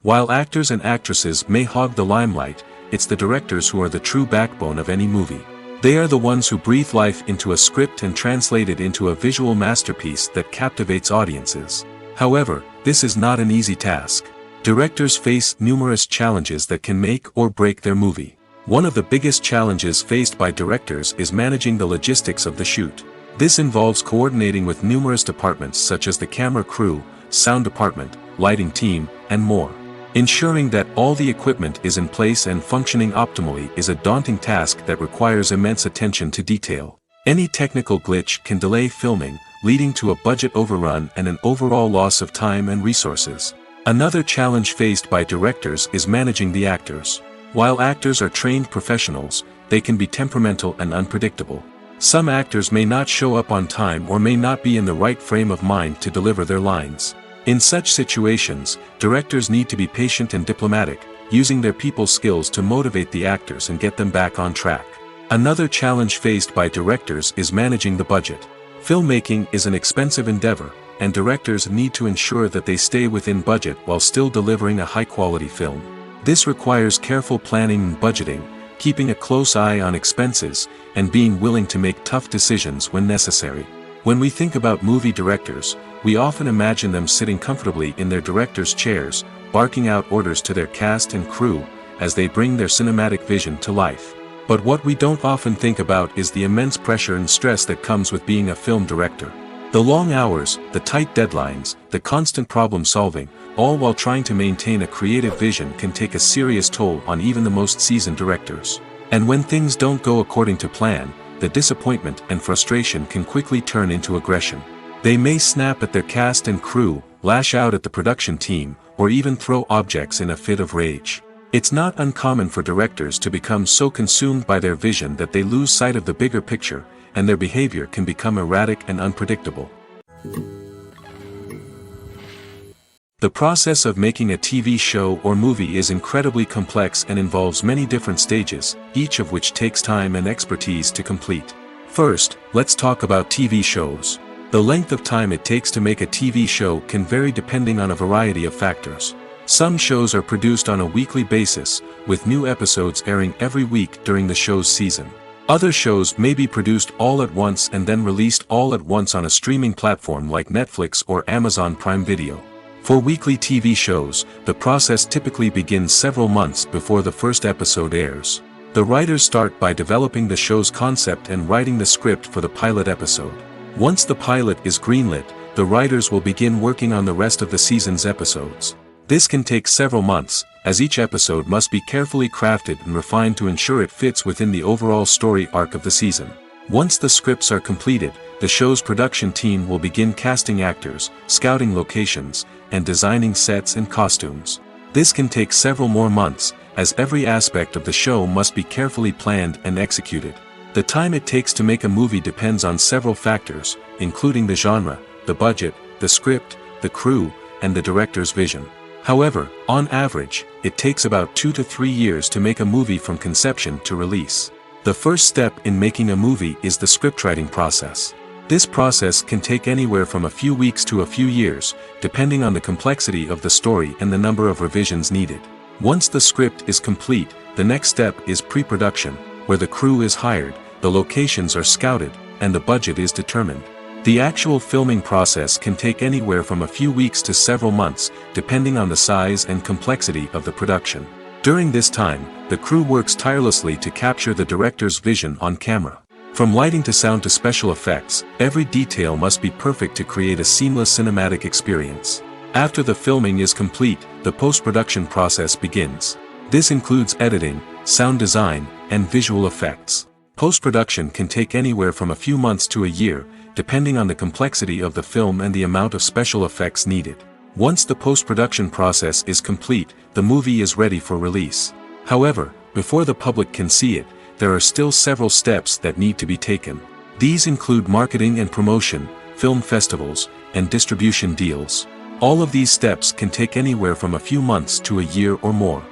While actors and actresses may hog the limelight, it's the directors who are the true backbone of any movie. They are the ones who breathe life into a script and translate it into a visual masterpiece that captivates audiences. However, this is not an easy task. Directors face numerous challenges that can make or break their movie. One of the biggest challenges faced by directors is managing the logistics of the shoot. This involves coordinating with numerous departments such as the camera crew, sound department, lighting team, and more. Ensuring that all the equipment is in place and functioning optimally is a daunting task that requires immense attention to detail. Any technical glitch can delay filming, leading to a budget overrun and an overall loss of time and resources. Another challenge faced by directors is managing the actors. While actors are trained professionals, they can be temperamental and unpredictable. Some actors may not show up on time or may not be in the right frame of mind to deliver their lines. In such situations, directors need to be patient and diplomatic, using their people skills to motivate the actors and get them back on track. Another challenge faced by directors is managing the budget. Filmmaking is an expensive endeavor, and directors need to ensure that they stay within budget while still delivering a high-quality film. This requires careful planning and budgeting, keeping a close eye on expenses, and being willing to make tough decisions when necessary. When we think about movie directors, we often imagine them sitting comfortably in their director's chairs, barking out orders to their cast and crew, as they bring their cinematic vision to life. But what we don't often think about is the immense pressure and stress that comes with being a film director. The long hours, the tight deadlines, the constant problem solving, all while trying to maintain a creative vision can take a serious toll on even the most seasoned directors. And when things don't go according to plan, the disappointment and frustration can quickly turn into aggression. They may snap at their cast and crew, lash out at the production team, or even throw objects in a fit of rage. It's not uncommon for directors to become so consumed by their vision that they lose sight of the bigger picture, and their behavior can become erratic and unpredictable. The process of making a TV show or movie is incredibly complex and involves many different stages, each of which takes time and expertise to complete. First, let's talk about TV shows. The length of time it takes to make a TV show can vary depending on a variety of factors. Some shows are produced on a weekly basis, with new episodes airing every week during the show's season. Other shows may be produced all at once and then released all at once on a streaming platform like Netflix or Amazon Prime Video. For weekly TV shows, the process typically begins several months before the first episode airs. The writers start by developing the show's concept and writing the script for the pilot episode. Once the pilot is greenlit, the writers will begin working on the rest of the season's episodes. This can take several months, as each episode must be carefully crafted and refined to ensure it fits within the overall story arc of the season. Once the scripts are completed, the show's production team will begin casting actors, scouting locations, and designing sets and costumes. This can take several more months, as every aspect of the show must be carefully planned and executed. The time it takes to make a movie depends on several factors, including the genre, the budget, the script, the crew, and the director's vision. However, on average, it takes about 2 to 3 years to make a movie from conception to release. The first step in making a movie is the scriptwriting process. This process can take anywhere from a few weeks to a few years, depending on the complexity of the story and the number of revisions needed. Once the script is complete, the next step is pre-production, where the crew is hired, the locations are scouted, and the budget is determined. The actual filming process can take anywhere from a few weeks to several months, depending on the size and complexity of the production. During this time, the crew works tirelessly to capture the director's vision on camera. From lighting to sound to special effects, every detail must be perfect to create a seamless cinematic experience. After the filming is complete, the post-production process begins. This includes editing, sound design, and visual effects. Post-production can take anywhere from a few months to a year, depending on the complexity of the film and the amount of special effects needed. Once the post-production process is complete, the movie is ready for release. However, before the public can see it, there are still several steps that need to be taken. These include marketing and promotion, film festivals, and distribution deals. All of these steps can take anywhere from a few months to a year or more.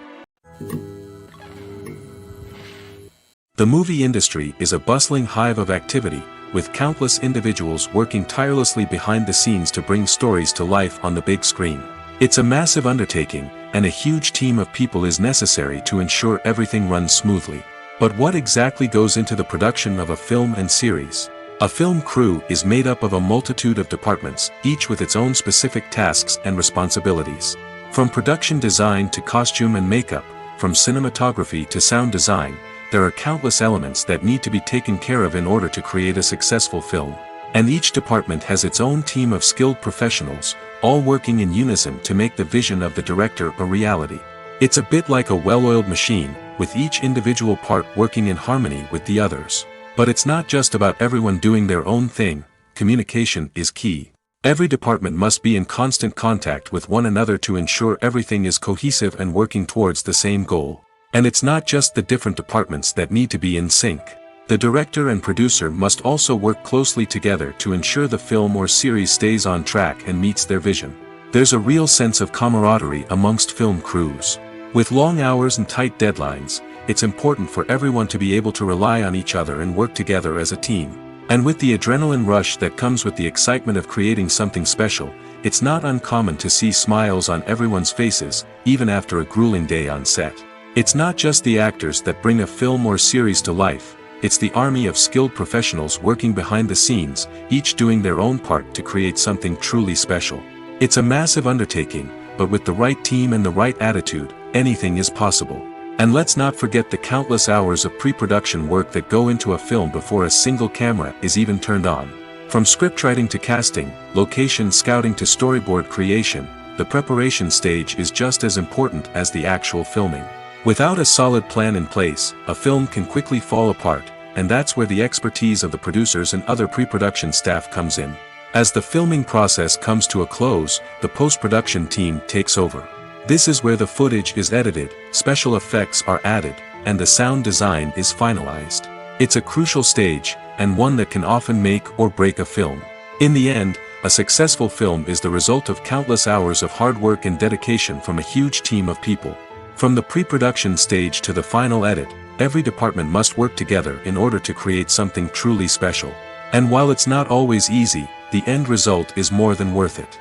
The movie industry is a bustling hive of activity, with countless individuals working tirelessly behind the scenes to bring stories to life on the big screen. It's a massive undertaking, and a huge team of people is necessary to ensure everything runs smoothly. But what exactly goes into the production of a film and series? A film crew is made up of a multitude of departments, each with its own specific tasks and responsibilities. From production design to costume and makeup, from cinematography to sound design, there are countless elements that need to be taken care of in order to create a successful film. And each department has its own team of skilled professionals, all working in unison to make the vision of the director a reality. It's a bit like a well-oiled machine, with each individual part working in harmony with the others. But it's not just about everyone doing their own thing. Communication is key. Every department must be in constant contact with one another to ensure everything is cohesive and working towards the same goal. And it's not just the different departments that need to be in sync. The director and producer must also work closely together to ensure the film or series stays on track and meets their vision. There's a real sense of camaraderie amongst film crews. With long hours and tight deadlines, it's important for everyone to be able to rely on each other and work together as a team. And with the adrenaline rush that comes with the excitement of creating something special, it's not uncommon to see smiles on everyone's faces, even after a grueling day on set. It's not just the actors that bring a film or series to life, it's the army of skilled professionals working behind the scenes, each doing their own part to create something truly special. It's a massive undertaking, but with the right team and the right attitude, anything is possible. And let's not forget the countless hours of pre-production work that go into a film before a single camera is even turned on. From scriptwriting to casting, location scouting to storyboard creation, the preparation stage is just as important as the actual filming. Without a solid plan in place, a film can quickly fall apart, and that's where the expertise of the producers and other pre-production staff comes in. As the filming process comes to a close, the post-production team takes over. This is where the footage is edited, special effects are added, and the sound design is finalized. It's a crucial stage, and one that can often make or break a film. In the end, a successful film is the result of countless hours of hard work and dedication from a huge team of people. From the pre-production stage to the final edit, every department must work together in order to create something truly special. And while it's not always easy, the end result is more than worth it.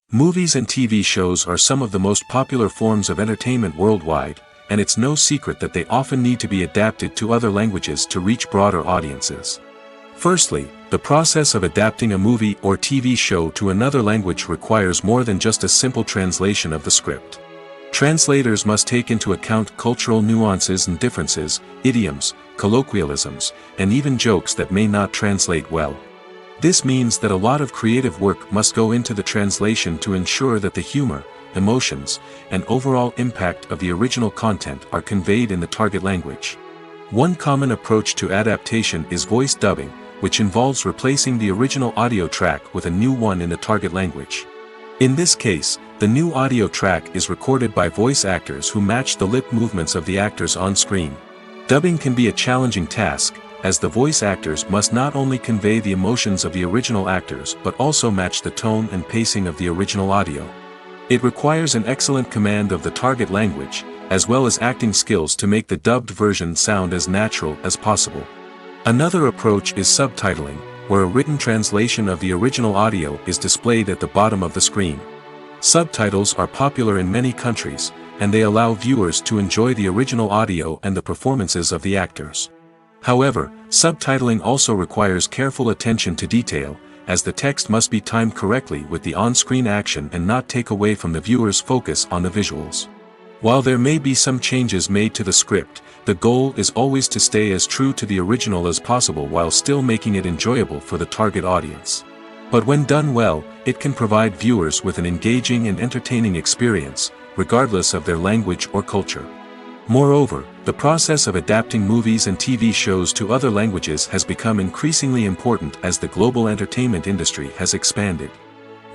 Movies and TV shows are some of the most popular forms of entertainment worldwide, and it's no secret that they often need to be adapted to other languages to reach broader audiences. Firstly, the process of adapting a movie or TV show to another language requires more than just a simple translation of the script. Translators must take into account cultural nuances and differences, idioms, colloquialisms, and even jokes that may not translate well. This means that a lot of creative work must go into the translation to ensure that the humor, emotions, and overall impact of the original content are conveyed in the target language. One common approach to adaptation is voice dubbing, which involves replacing the original audio track with a new one in the target language. In this case, the new audio track is recorded by voice actors who match the lip movements of the actors on screen. Dubbing can be a challenging task, as the voice actors must not only convey the emotions of the original actors but also match the tone and pacing of the original audio. It requires an excellent command of the target language, as well as acting skills to make the dubbed version sound as natural as possible. Another approach is subtitling, where a written translation of the original audio is displayed at the bottom of the screen. Subtitles are popular in many countries, and they allow viewers to enjoy the original audio and the performances of the actors. However, subtitling also requires careful attention to detail, as the text must be timed correctly with the on-screen action and not take away from the viewer's focus on the visuals. While there may be some changes made to the script, the goal is always to stay as true to the original as possible while still making it enjoyable for the target audience. But when done well, it can provide viewers with an engaging and entertaining experience, regardless of their language or culture. Moreover, the process of adapting movies and TV shows to other languages has become increasingly important as the global entertainment industry has expanded.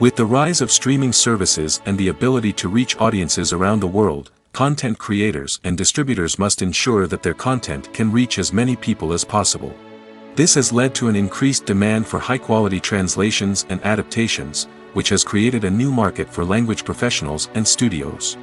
With the rise of streaming services and the ability to reach audiences around the world, content creators and distributors must ensure that their content can reach as many people as possible. This has led to an increased demand for high-quality translations and adaptations, which has created a new market for language professionals and studios.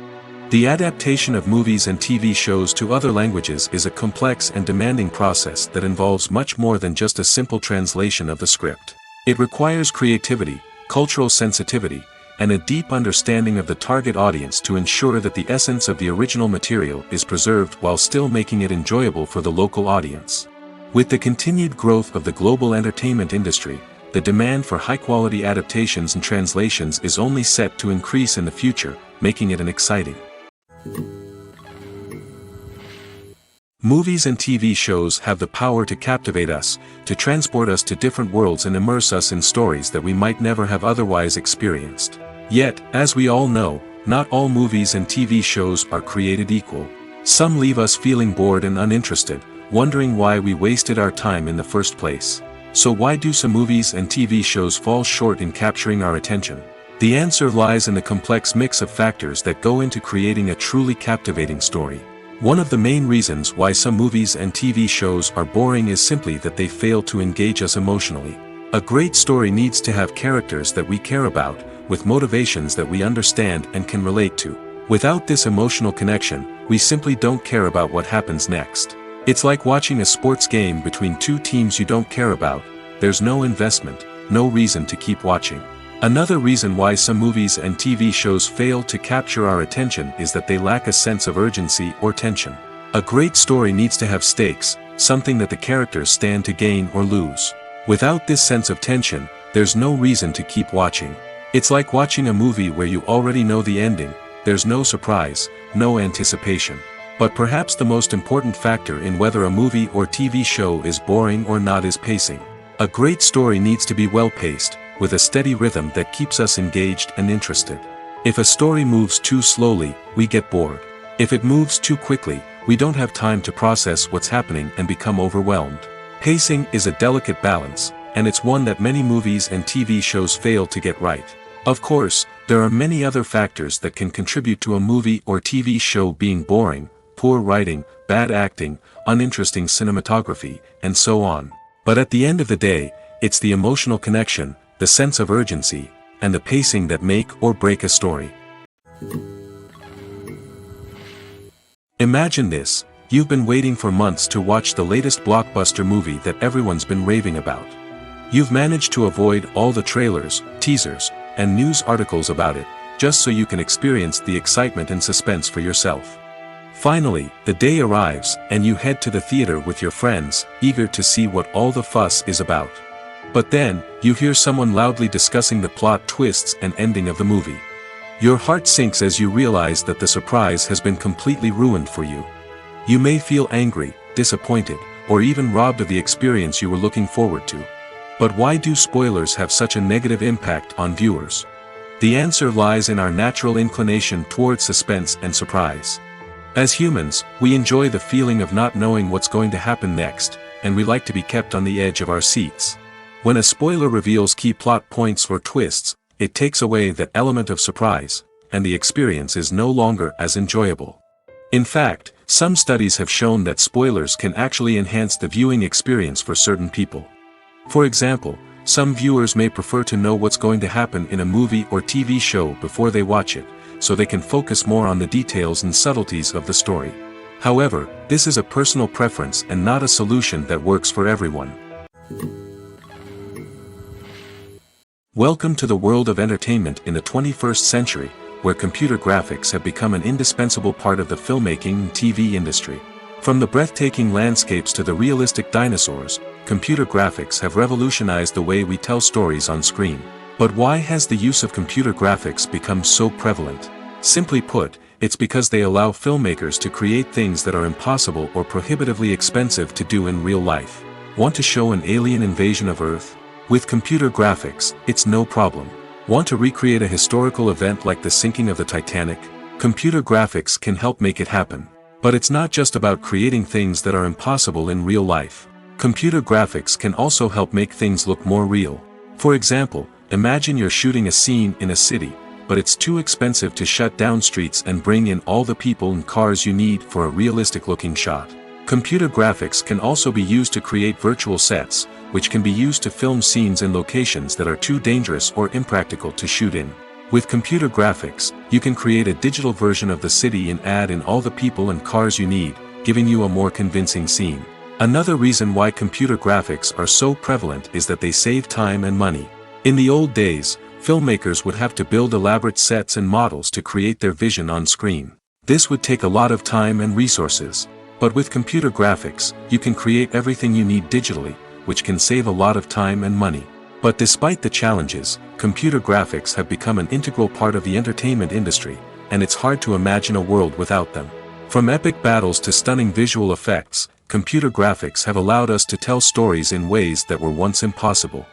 The adaptation of movies and TV shows to other languages is a complex and demanding process that involves much more than just a simple translation of the script. It requires creativity, cultural sensitivity, and a deep understanding of the target audience to ensure that the essence of the original material is preserved while still making it enjoyable for the local audience. With the continued growth of the global entertainment industry, the demand for high-quality adaptations and translations is only set to increase in the future, making it an exciting. Movies and TV shows have the power to captivate us, to transport us to different worlds and immerse us in stories that we might never have otherwise experienced. Yet, as we all know, not all movies and TV shows are created equal. Some leave us feeling bored and uninterested, wondering why we wasted our time in the first place. So why do some movies and TV shows fall short in capturing our attention? The answer lies in the complex mix of factors that go into creating a truly captivating story. One of the main reasons why some movies and TV shows are boring is simply that they fail to engage us emotionally. A great story needs to have characters that we care about, with motivations that we understand and can relate to. Without this emotional connection, we simply don't care about what happens next. It's like watching a sports game between two teams you don't care about. There's no investment, no reason to keep watching. Another reason why some movies and TV shows fail to capture our attention is that they lack a sense of urgency or tension. A great story needs to have stakes, something that the characters stand to gain or lose. Without this sense of tension, there's no reason to keep watching. It's like watching a movie where you already know the ending, there's no surprise, no anticipation. But perhaps the most important factor in whether a movie or TV show is boring or not is pacing. A great story needs to be well-paced, with a steady rhythm that keeps us engaged and interested. If a story moves too slowly, we get bored. If it moves too quickly, we don't have time to process what's happening and become overwhelmed. Pacing is a delicate balance, and it's one that many movies and TV shows fail to get right. Of course, there are many other factors that can contribute to a movie or TV show being boring: poor writing, bad acting, uninteresting cinematography, and so on. But at the end of the day, it's the emotional connection, the sense of urgency, and the pacing that make or break a story. Imagine this: you've been waiting for months to watch the latest blockbuster movie that everyone's been raving about. You've managed to avoid all the trailers, teasers, and news articles about it, just so you can experience the excitement and suspense for yourself. Finally, the day arrives, and you head to the theater with your friends, eager to see what all the fuss is about. But then, you hear someone loudly discussing the plot twists and ending of the movie. Your heart sinks as you realize that the surprise has been completely ruined for you. You may feel angry, disappointed, or even robbed of the experience you were looking forward to. But why do spoilers have such a negative impact on viewers? The answer lies in our natural inclination toward suspense and surprise. As humans, we enjoy the feeling of not knowing what's going to happen next, and we like to be kept on the edge of our seats. When a spoiler reveals key plot points or twists, it takes away that element of surprise, and the experience is no longer as enjoyable. In fact, some studies have shown that spoilers can actually enhance the viewing experience for certain people. For example, some viewers may prefer to know what's going to happen in a movie or TV show before they watch it, so they can focus more on the details and subtleties of the story. However, this is a personal preference and not a solution that works for everyone. Welcome to the world of entertainment in the 21st century, where computer graphics have become an indispensable part of the filmmaking and TV industry. From the breathtaking landscapes to the realistic dinosaurs, computer graphics have revolutionized the way we tell stories on screen. But why has the use of computer graphics become so prevalent? Simply put, it's because they allow filmmakers to create things that are impossible or prohibitively expensive to do in real life. Want to show an alien invasion of Earth? With computer graphics, it's no problem. Want to recreate a historical event like the sinking of the Titanic? Computer graphics can help make it happen. But it's not just about creating things that are impossible in real life. Computer graphics can also help make things look more real. For example, imagine you're shooting a scene in a city, but it's too expensive to shut down streets and bring in all the people and cars you need for a realistic-looking shot. Computer graphics can also be used to create virtual sets, which can be used to film scenes in locations that are too dangerous or impractical to shoot in. With computer graphics, you can create a digital version of the city and add in all the people and cars you need, giving you a more convincing scene. Another reason why computer graphics are so prevalent is that they save time and money. In the old days, filmmakers would have to build elaborate sets and models to create their vision on screen. This would take a lot of time and resources. But with computer graphics, you can create everything you need digitally, which can save a lot of time and money. But despite the challenges, computer graphics have become an integral part of the entertainment industry, and it's hard to imagine a world without them. From epic battles to stunning visual effects, computer graphics have allowed us to tell stories in ways that were once impossible.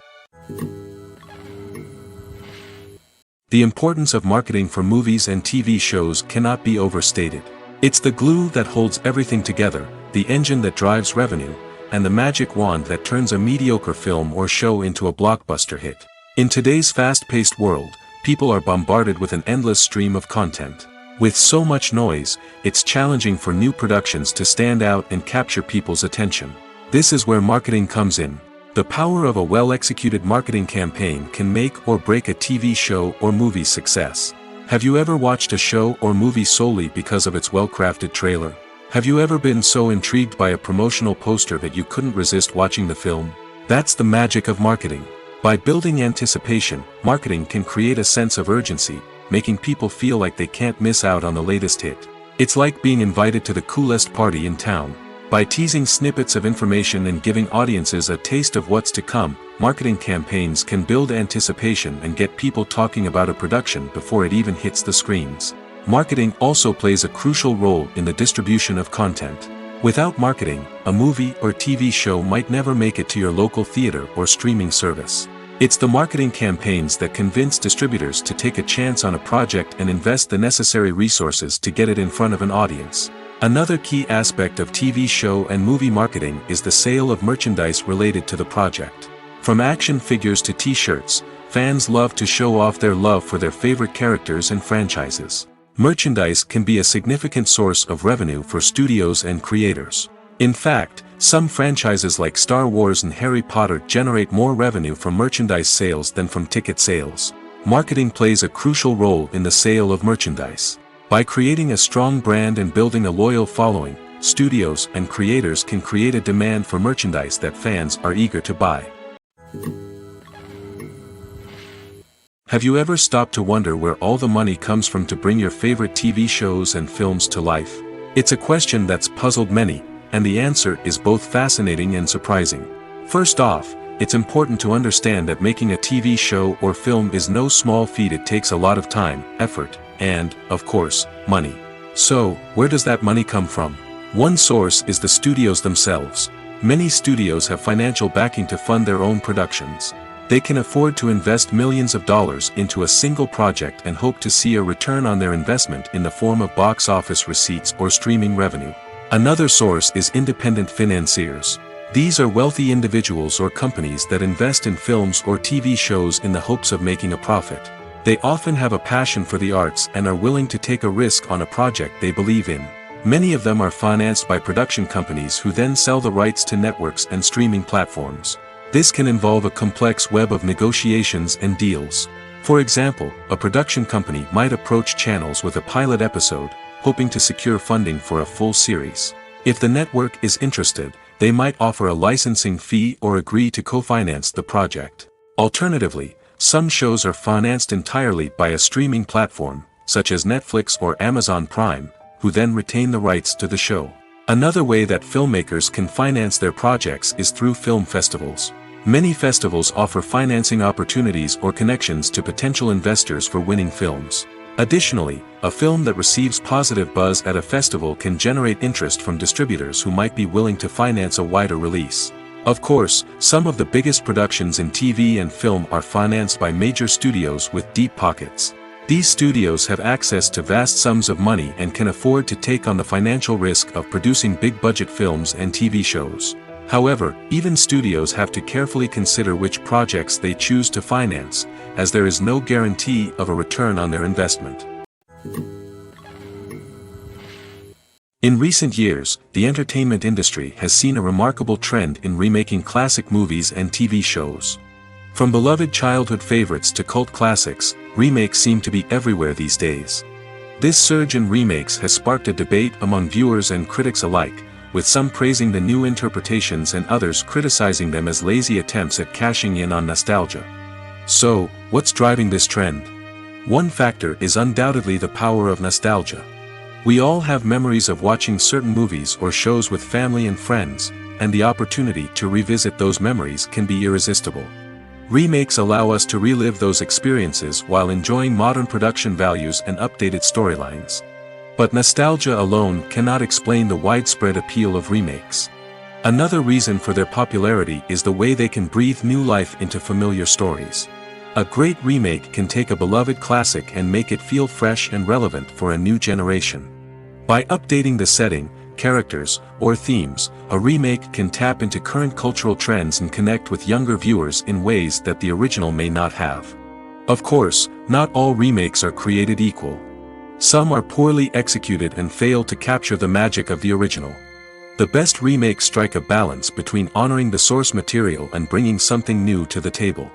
The importance of marketing for movies and TV shows cannot be overstated. It's the glue that holds everything together, the engine that drives revenue, and the magic wand that turns a mediocre film or show into a blockbuster hit. In today's fast-paced world, people are bombarded with an endless stream of content. With so much noise, it's challenging for new productions to stand out and capture people's attention. This is where marketing comes in. The power of a well-executed marketing campaign can make or break a TV show or movie's success. Have you ever watched a show or movie solely because of its well-crafted trailer? Have you ever been so intrigued by a promotional poster that you couldn't resist watching the film? That's the magic of marketing. By building anticipation, marketing can create a sense of urgency, making people feel like they can't miss out on the latest hit. It's like being invited to the coolest party in town. By teasing snippets of information and giving audiences a taste of what's to come, marketing campaigns can build anticipation and get people talking about a production before it even hits the screens. Marketing also plays a crucial role in the distribution of content. Without marketing, a movie or TV show might never make it to your local theater or streaming service. It's the marketing campaigns that convince distributors to take a chance on a project and invest the necessary resources to get it in front of an audience. Another key aspect of TV show and movie marketing is the sale of merchandise related to the project. From action figures to t-shirts, fans love to show off their love for their favorite characters and franchises. Merchandise can be a significant source of revenue for studios and creators. In fact, some franchises like Star Wars and Harry Potter generate more revenue from merchandise sales than from ticket sales. Marketing plays a crucial role in the sale of merchandise. By creating a strong brand and building a loyal following, studios and creators can create a demand for merchandise that fans are eager to buy. Have you ever stopped to wonder where all the money comes from to bring your favorite TV shows and films to life? It's a question that's puzzled many, and the answer is both fascinating and surprising. First off, it's important to understand that making a TV show or film is no small feat. It takes a lot of time, effort, and, of course, money. So, where does that money come from? One source is the studios themselves. Many studios have financial backing to fund their own productions. They can afford to invest millions of dollars into a single project and hope to see a return on their investment in the form of box office receipts or streaming revenue. Another source is independent financiers. These are wealthy individuals or companies that invest in films or TV shows in the hopes of making a profit. They often have a passion for the arts and are willing to take a risk on a project they believe in. Many of them are financed by production companies who then sell the rights to networks and streaming platforms. This can involve a complex web of negotiations and deals. For example, a production company might approach channels with a pilot episode, hoping to secure funding for a full series. If the network is interested, they might offer a licensing fee or agree to co-finance the project. Alternatively, some shows are financed entirely by a streaming platform, such as Netflix or Amazon Prime, who then retain the rights to the show. Another way that filmmakers can finance their projects is through film festivals. Many festivals offer financing opportunities or connections to potential investors for winning films. Additionally, a film that receives positive buzz at a festival can generate interest from distributors who might be willing to finance a wider release. Of course, some of the biggest productions in TV and film are financed by major studios with deep pockets. These studios have access to vast sums of money and can afford to take on the financial risk of producing big-budget films and TV shows. However, even studios have to carefully consider which projects they choose to finance, as there is no guarantee of a return on their investment. In recent years, the entertainment industry has seen a remarkable trend in remaking classic movies and TV shows. From beloved childhood favorites to cult classics, remakes seem to be everywhere these days. This surge in remakes has sparked a debate among viewers and critics alike, with some praising the new interpretations and others criticizing them as lazy attempts at cashing in on nostalgia. So, what's driving this trend? One factor is undoubtedly the power of nostalgia. We all have memories of watching certain movies or shows with family and friends, and the opportunity to revisit those memories can be irresistible. Remakes allow us to relive those experiences while enjoying modern production values and updated storylines. But nostalgia alone cannot explain the widespread appeal of remakes. Another reason for their popularity is the way they can breathe new life into familiar stories. A great remake can take a beloved classic and make it feel fresh and relevant for a new generation. By updating the setting, characters, or themes, a remake can tap into current cultural trends and connect with younger viewers in ways that the original may not have. Of course, not all remakes are created equal. Some are poorly executed and fail to capture the magic of the original. The best remakes strike a balance between honoring the source material and bringing something new to the table.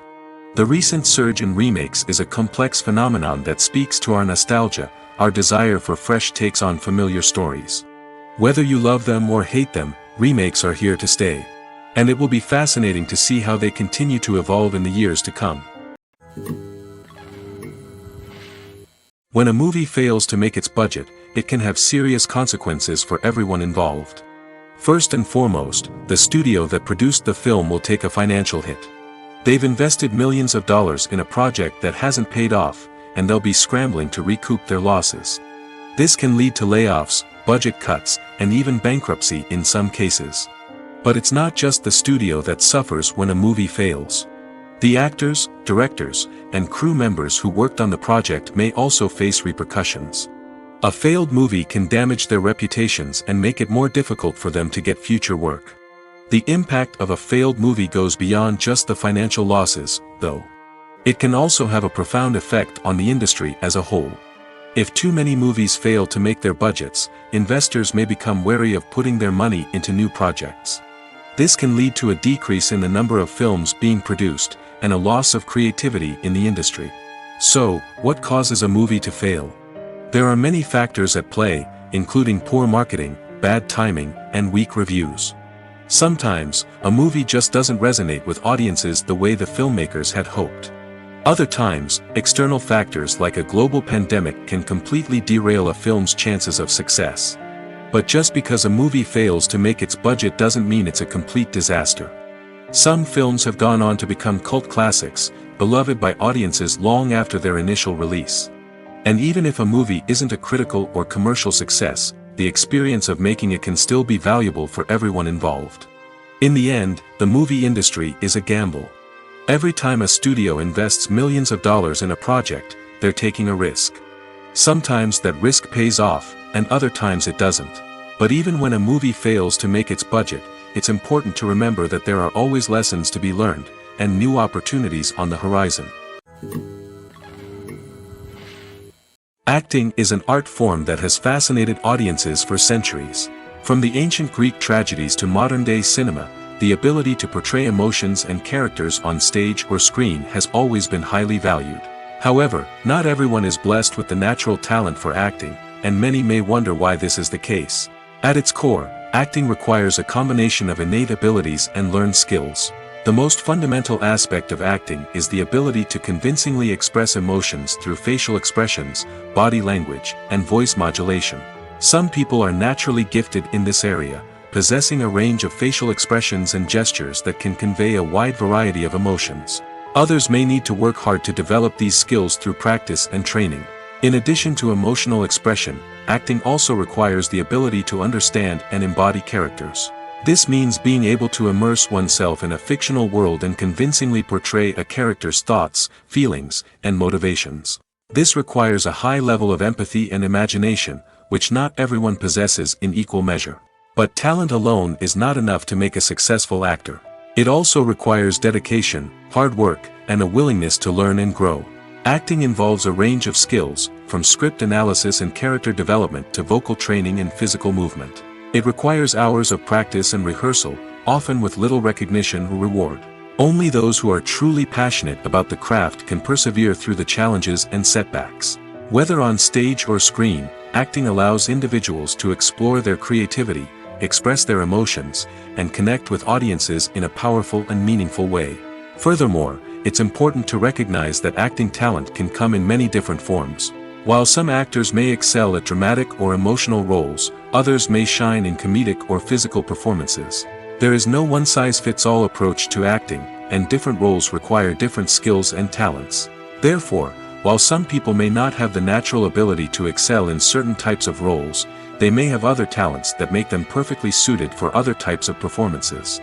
The recent surge in remakes is a complex phenomenon that speaks to our nostalgia, our desire for fresh takes on familiar stories. Whether you love them or hate them, remakes are here to stay. And it will be fascinating to see how they continue to evolve in the years to come. When a movie fails to make its budget, it can have serious consequences for everyone involved. First and foremost, the studio that produced the film will take a financial hit. They've invested millions of dollars in a project that hasn't paid off, and they'll be scrambling to recoup their losses. This can lead to layoffs, budget cuts, and even bankruptcy in some cases. But it's not just the studio that suffers when a movie fails. The actors, directors, and crew members who worked on the project may also face repercussions. A failed movie can damage their reputations and make it more difficult for them to get future work. The impact of a failed movie goes beyond just the financial losses, though. It can also have a profound effect on the industry as a whole. If too many movies fail to make their budgets, investors may become wary of putting their money into new projects. This can lead to a decrease in the number of films being produced, and a loss of creativity in the industry. So, what causes a movie to fail? There are many factors at play, including poor marketing, bad timing, and weak reviews. Sometimes, a movie just doesn't resonate with audiences the way the filmmakers had hoped. Other times, external factors like a global pandemic can completely derail a film's chances of success. But just because a movie fails to make its budget doesn't mean it's a complete disaster. Some films have gone on to become cult classics, beloved by audiences long after their initial release. And even if a movie isn't a critical or commercial success, the experience of making it can still be valuable for everyone involved. In the end, the movie industry is a gamble. Every time a studio invests millions of dollars in a project, they're taking a risk. Sometimes that risk pays off, and other times it doesn't. But even when a movie fails to make its budget, it's important to remember that there are always lessons to be learned, and new opportunities on the horizon. Acting is an art form that has fascinated audiences for centuries. From the ancient Greek tragedies to modern-day cinema, the ability to portray emotions and characters on stage or screen has always been highly valued. However, not everyone is blessed with the natural talent for acting, and many may wonder why this is the case. At its core, acting requires a combination of innate abilities and learned skills. The most fundamental aspect of acting is the ability to convincingly express emotions through facial expressions, body language, and voice modulation. Some people are naturally gifted in this area, possessing a range of facial expressions and gestures that can convey a wide variety of emotions. Others may need to work hard to develop these skills through practice and training. In addition to emotional expression, acting also requires the ability to understand and embody characters. This means being able to immerse oneself in a fictional world and convincingly portray a character's thoughts, feelings, and motivations. This requires a high level of empathy and imagination, which not everyone possesses in equal measure. But talent alone is not enough to make a successful actor. It also requires dedication, hard work, and a willingness to learn and grow. Acting involves a range of skills, from script analysis and character development to vocal training and physical movement. It requires hours of practice and rehearsal, often with little recognition or reward. Only those who are truly passionate about the craft can persevere through the challenges and setbacks. Whether on stage or screen, acting allows individuals to explore their creativity, express their emotions, and connect with audiences in a powerful and meaningful way. Furthermore, it's important to recognize that acting talent can come in many different forms. While some actors may excel at dramatic or emotional roles, others may shine in comedic or physical performances. There is no one-size-fits-all approach to acting, and different roles require different skills and talents. Therefore, while some people may not have the natural ability to excel in certain types of roles, they may have other talents that make them perfectly suited for other types of performances.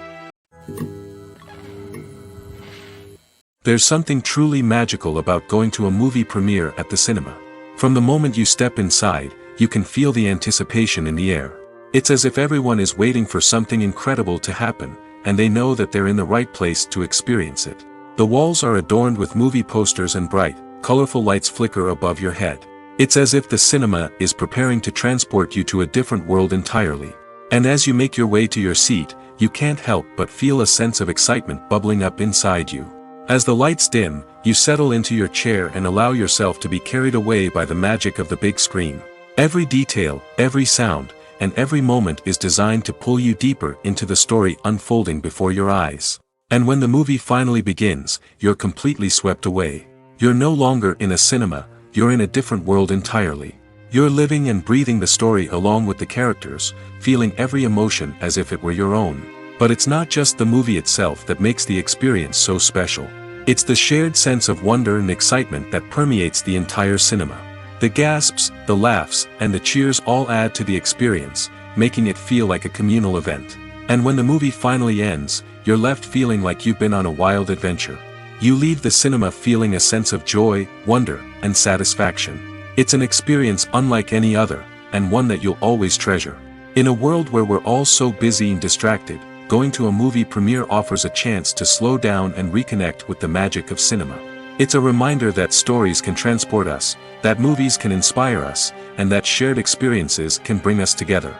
There's something truly magical about going to a movie premiere at the cinema. From the moment you step inside, you can feel the anticipation in the air. It's as if everyone is waiting for something incredible to happen, and they know that they're in the right place to experience it. The walls are adorned with movie posters and bright, colorful lights flicker above your head. It's as if the cinema is preparing to transport you to a different world entirely. And as you make your way to your seat, you can't help but feel a sense of excitement bubbling up inside you. As the lights dim, you settle into your chair and allow yourself to be carried away by the magic of the big screen. Every detail, every sound, and every moment is designed to pull you deeper into the story unfolding before your eyes. And when the movie finally begins, you're completely swept away. You're no longer in a cinema, you're in a different world entirely. You're living and breathing the story along with the characters, feeling every emotion as if it were your own. But it's not just the movie itself that makes the experience so special. It's the shared sense of wonder and excitement that permeates the entire cinema. The gasps, the laughs, and the cheers all add to the experience, making it feel like a communal event. And when the movie finally ends, you're left feeling like you've been on a wild adventure. You leave the cinema feeling a sense of joy, wonder, and satisfaction. It's an experience unlike any other, and one that you'll always treasure. In a world where we're all so busy and distracted, going to a movie premiere offers a chance to slow down and reconnect with the magic of cinema. It's a reminder that stories can transport us, that movies can inspire us, and that shared experiences can bring us together.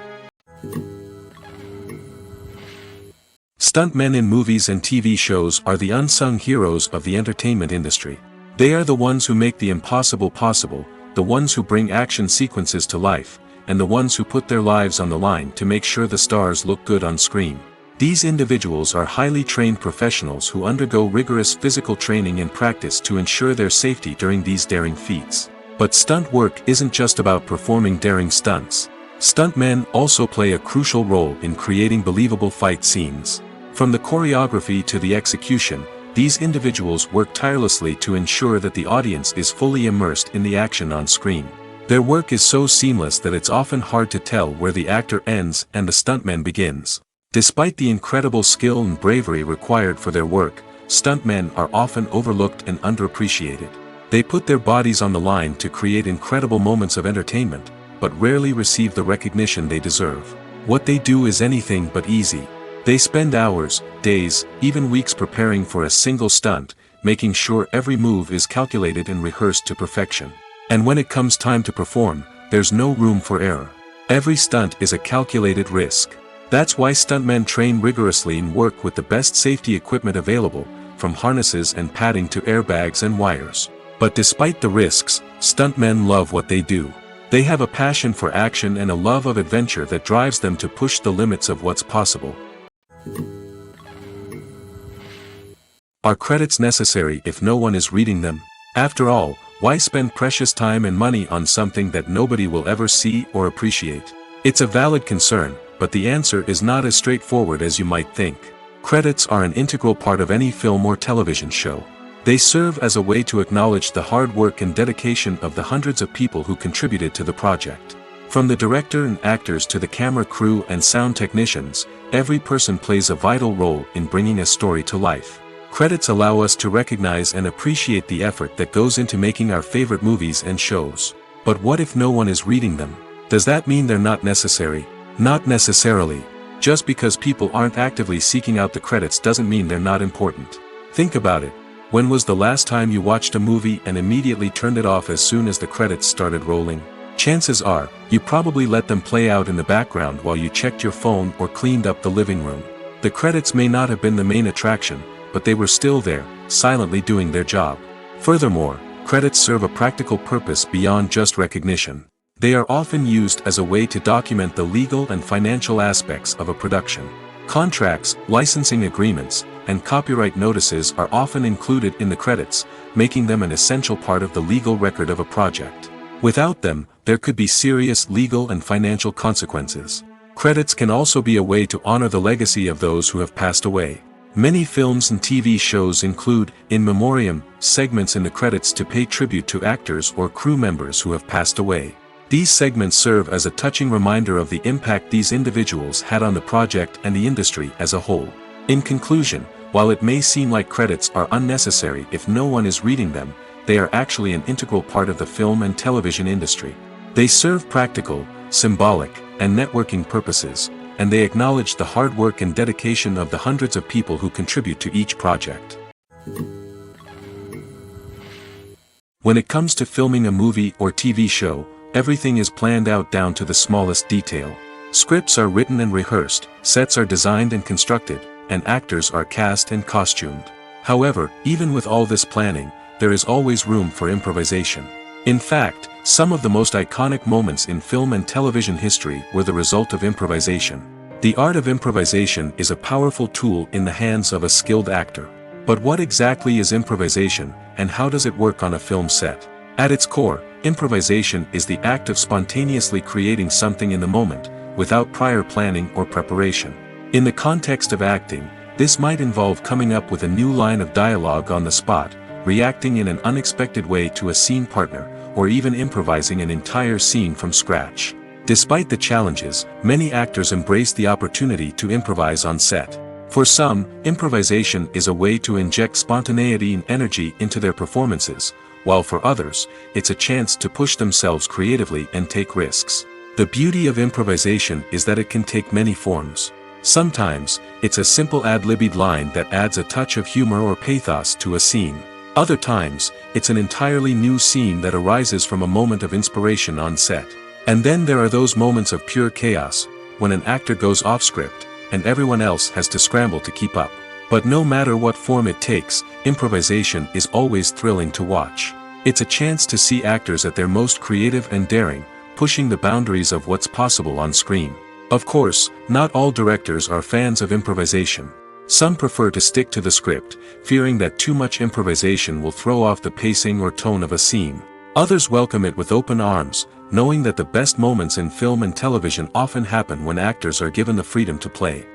Stuntmen in movies and TV shows are the unsung heroes of the entertainment industry. They are the ones who make the impossible possible, the ones who bring action sequences to life, and the ones who put their lives on the line to make sure the stars look good on screen. These individuals are highly trained professionals who undergo rigorous physical training and practice to ensure their safety during these daring feats. But stunt work isn't just about performing daring stunts. Stuntmen also play a crucial role in creating believable fight scenes. From the choreography to the execution, these individuals work tirelessly to ensure that the audience is fully immersed in the action on screen. Their work is so seamless that it's often hard to tell where the actor ends and the stuntman begins. Despite the incredible skill and bravery required for their work, stuntmen are often overlooked and underappreciated. They put their bodies on the line to create incredible moments of entertainment, but rarely receive the recognition they deserve. What they do is anything but easy. They spend hours, days, even weeks preparing for a single stunt, making sure every move is calculated and rehearsed to perfection. And when it comes time to perform, there's no room for error. Every stunt is a calculated risk. That's why stuntmen train rigorously and work with the best safety equipment available, from harnesses and padding to airbags and wires. But despite the risks, stuntmen love what they do. They have a passion for action and a love of adventure that drives them to push the limits of what's possible. Are credits necessary if no one is reading them? After all, why spend precious time and money on something that nobody will ever see or appreciate? It's a valid concern, but the answer is not as straightforward as you might think. Credits are an integral part of any film or television show. They serve as a way to acknowledge the hard work and dedication of the hundreds of people who contributed to the project. From the director and actors to the camera crew and sound technicians, every person plays a vital role in bringing a story to life. Credits allow us to recognize and appreciate the effort that goes into making our favorite movies and shows. But what if no one is reading them? Does that mean they're not necessary? Not necessarily. Just because people aren't actively seeking out the credits doesn't mean they're not important. Think about it. When was the last time you watched a movie and immediately turned it off as soon as the credits started rolling? Chances are, you probably let them play out in the background while you checked your phone or cleaned up the living room. The credits may not have been the main attraction, but they were still there, silently doing their job. Furthermore, credits serve a practical purpose beyond just recognition. They are often used as a way to document the legal and financial aspects of a production. Contracts, licensing agreements, and copyright notices are often included in the credits, making them an essential part of the legal record of a project. Without them, there could be serious legal and financial consequences. Credits can also be a way to honor the legacy of those who have passed away. Many films and TV shows include, in memoriam, segments in the credits to pay tribute to actors or crew members who have passed away. These segments serve as a touching reminder of the impact these individuals had on the project and the industry as a whole. In conclusion, while it may seem like credits are unnecessary if no one is reading them, they are actually an integral part of the film and television industry. They serve practical, symbolic, and networking purposes, and they acknowledge the hard work and dedication of the hundreds of people who contribute to each project. When it comes to filming a movie or TV show, everything is planned out down to the smallest detail. Scripts are written and rehearsed, sets are designed and constructed, and actors are cast and costumed. However, even with all this planning, there is always room for improvisation. In fact, some of the most iconic moments in film and television history were the result of improvisation. The art of improvisation is a powerful tool in the hands of a skilled actor. But what exactly is improvisation, and how does it work on a film set? At its core, improvisation is the act of spontaneously creating something in the moment, without prior planning or preparation. In the context of acting, this might involve coming up with a new line of dialogue on the spot, reacting in an unexpected way to a scene partner, or even improvising an entire scene from scratch. Despite the challenges, many actors embrace the opportunity to improvise on set. For some, improvisation is a way to inject spontaneity and energy into their performances, while for others, it's a chance to push themselves creatively and take risks. The beauty of improvisation is that it can take many forms. Sometimes, it's a simple ad-libbed line that adds a touch of humor or pathos to a scene. Other times, it's an entirely new scene that arises from a moment of inspiration on set. And then there are those moments of pure chaos, when an actor goes off script, and everyone else has to scramble to keep up. But no matter what form it takes, improvisation is always thrilling to watch. It's a chance to see actors at their most creative and daring, pushing the boundaries of what's possible on screen. Of course, not all directors are fans of improvisation. Some prefer to stick to the script, fearing that too much improvisation will throw off the pacing or tone of a scene. Others welcome it with open arms, knowing that the best moments in film and television often happen when actors are given the freedom to play.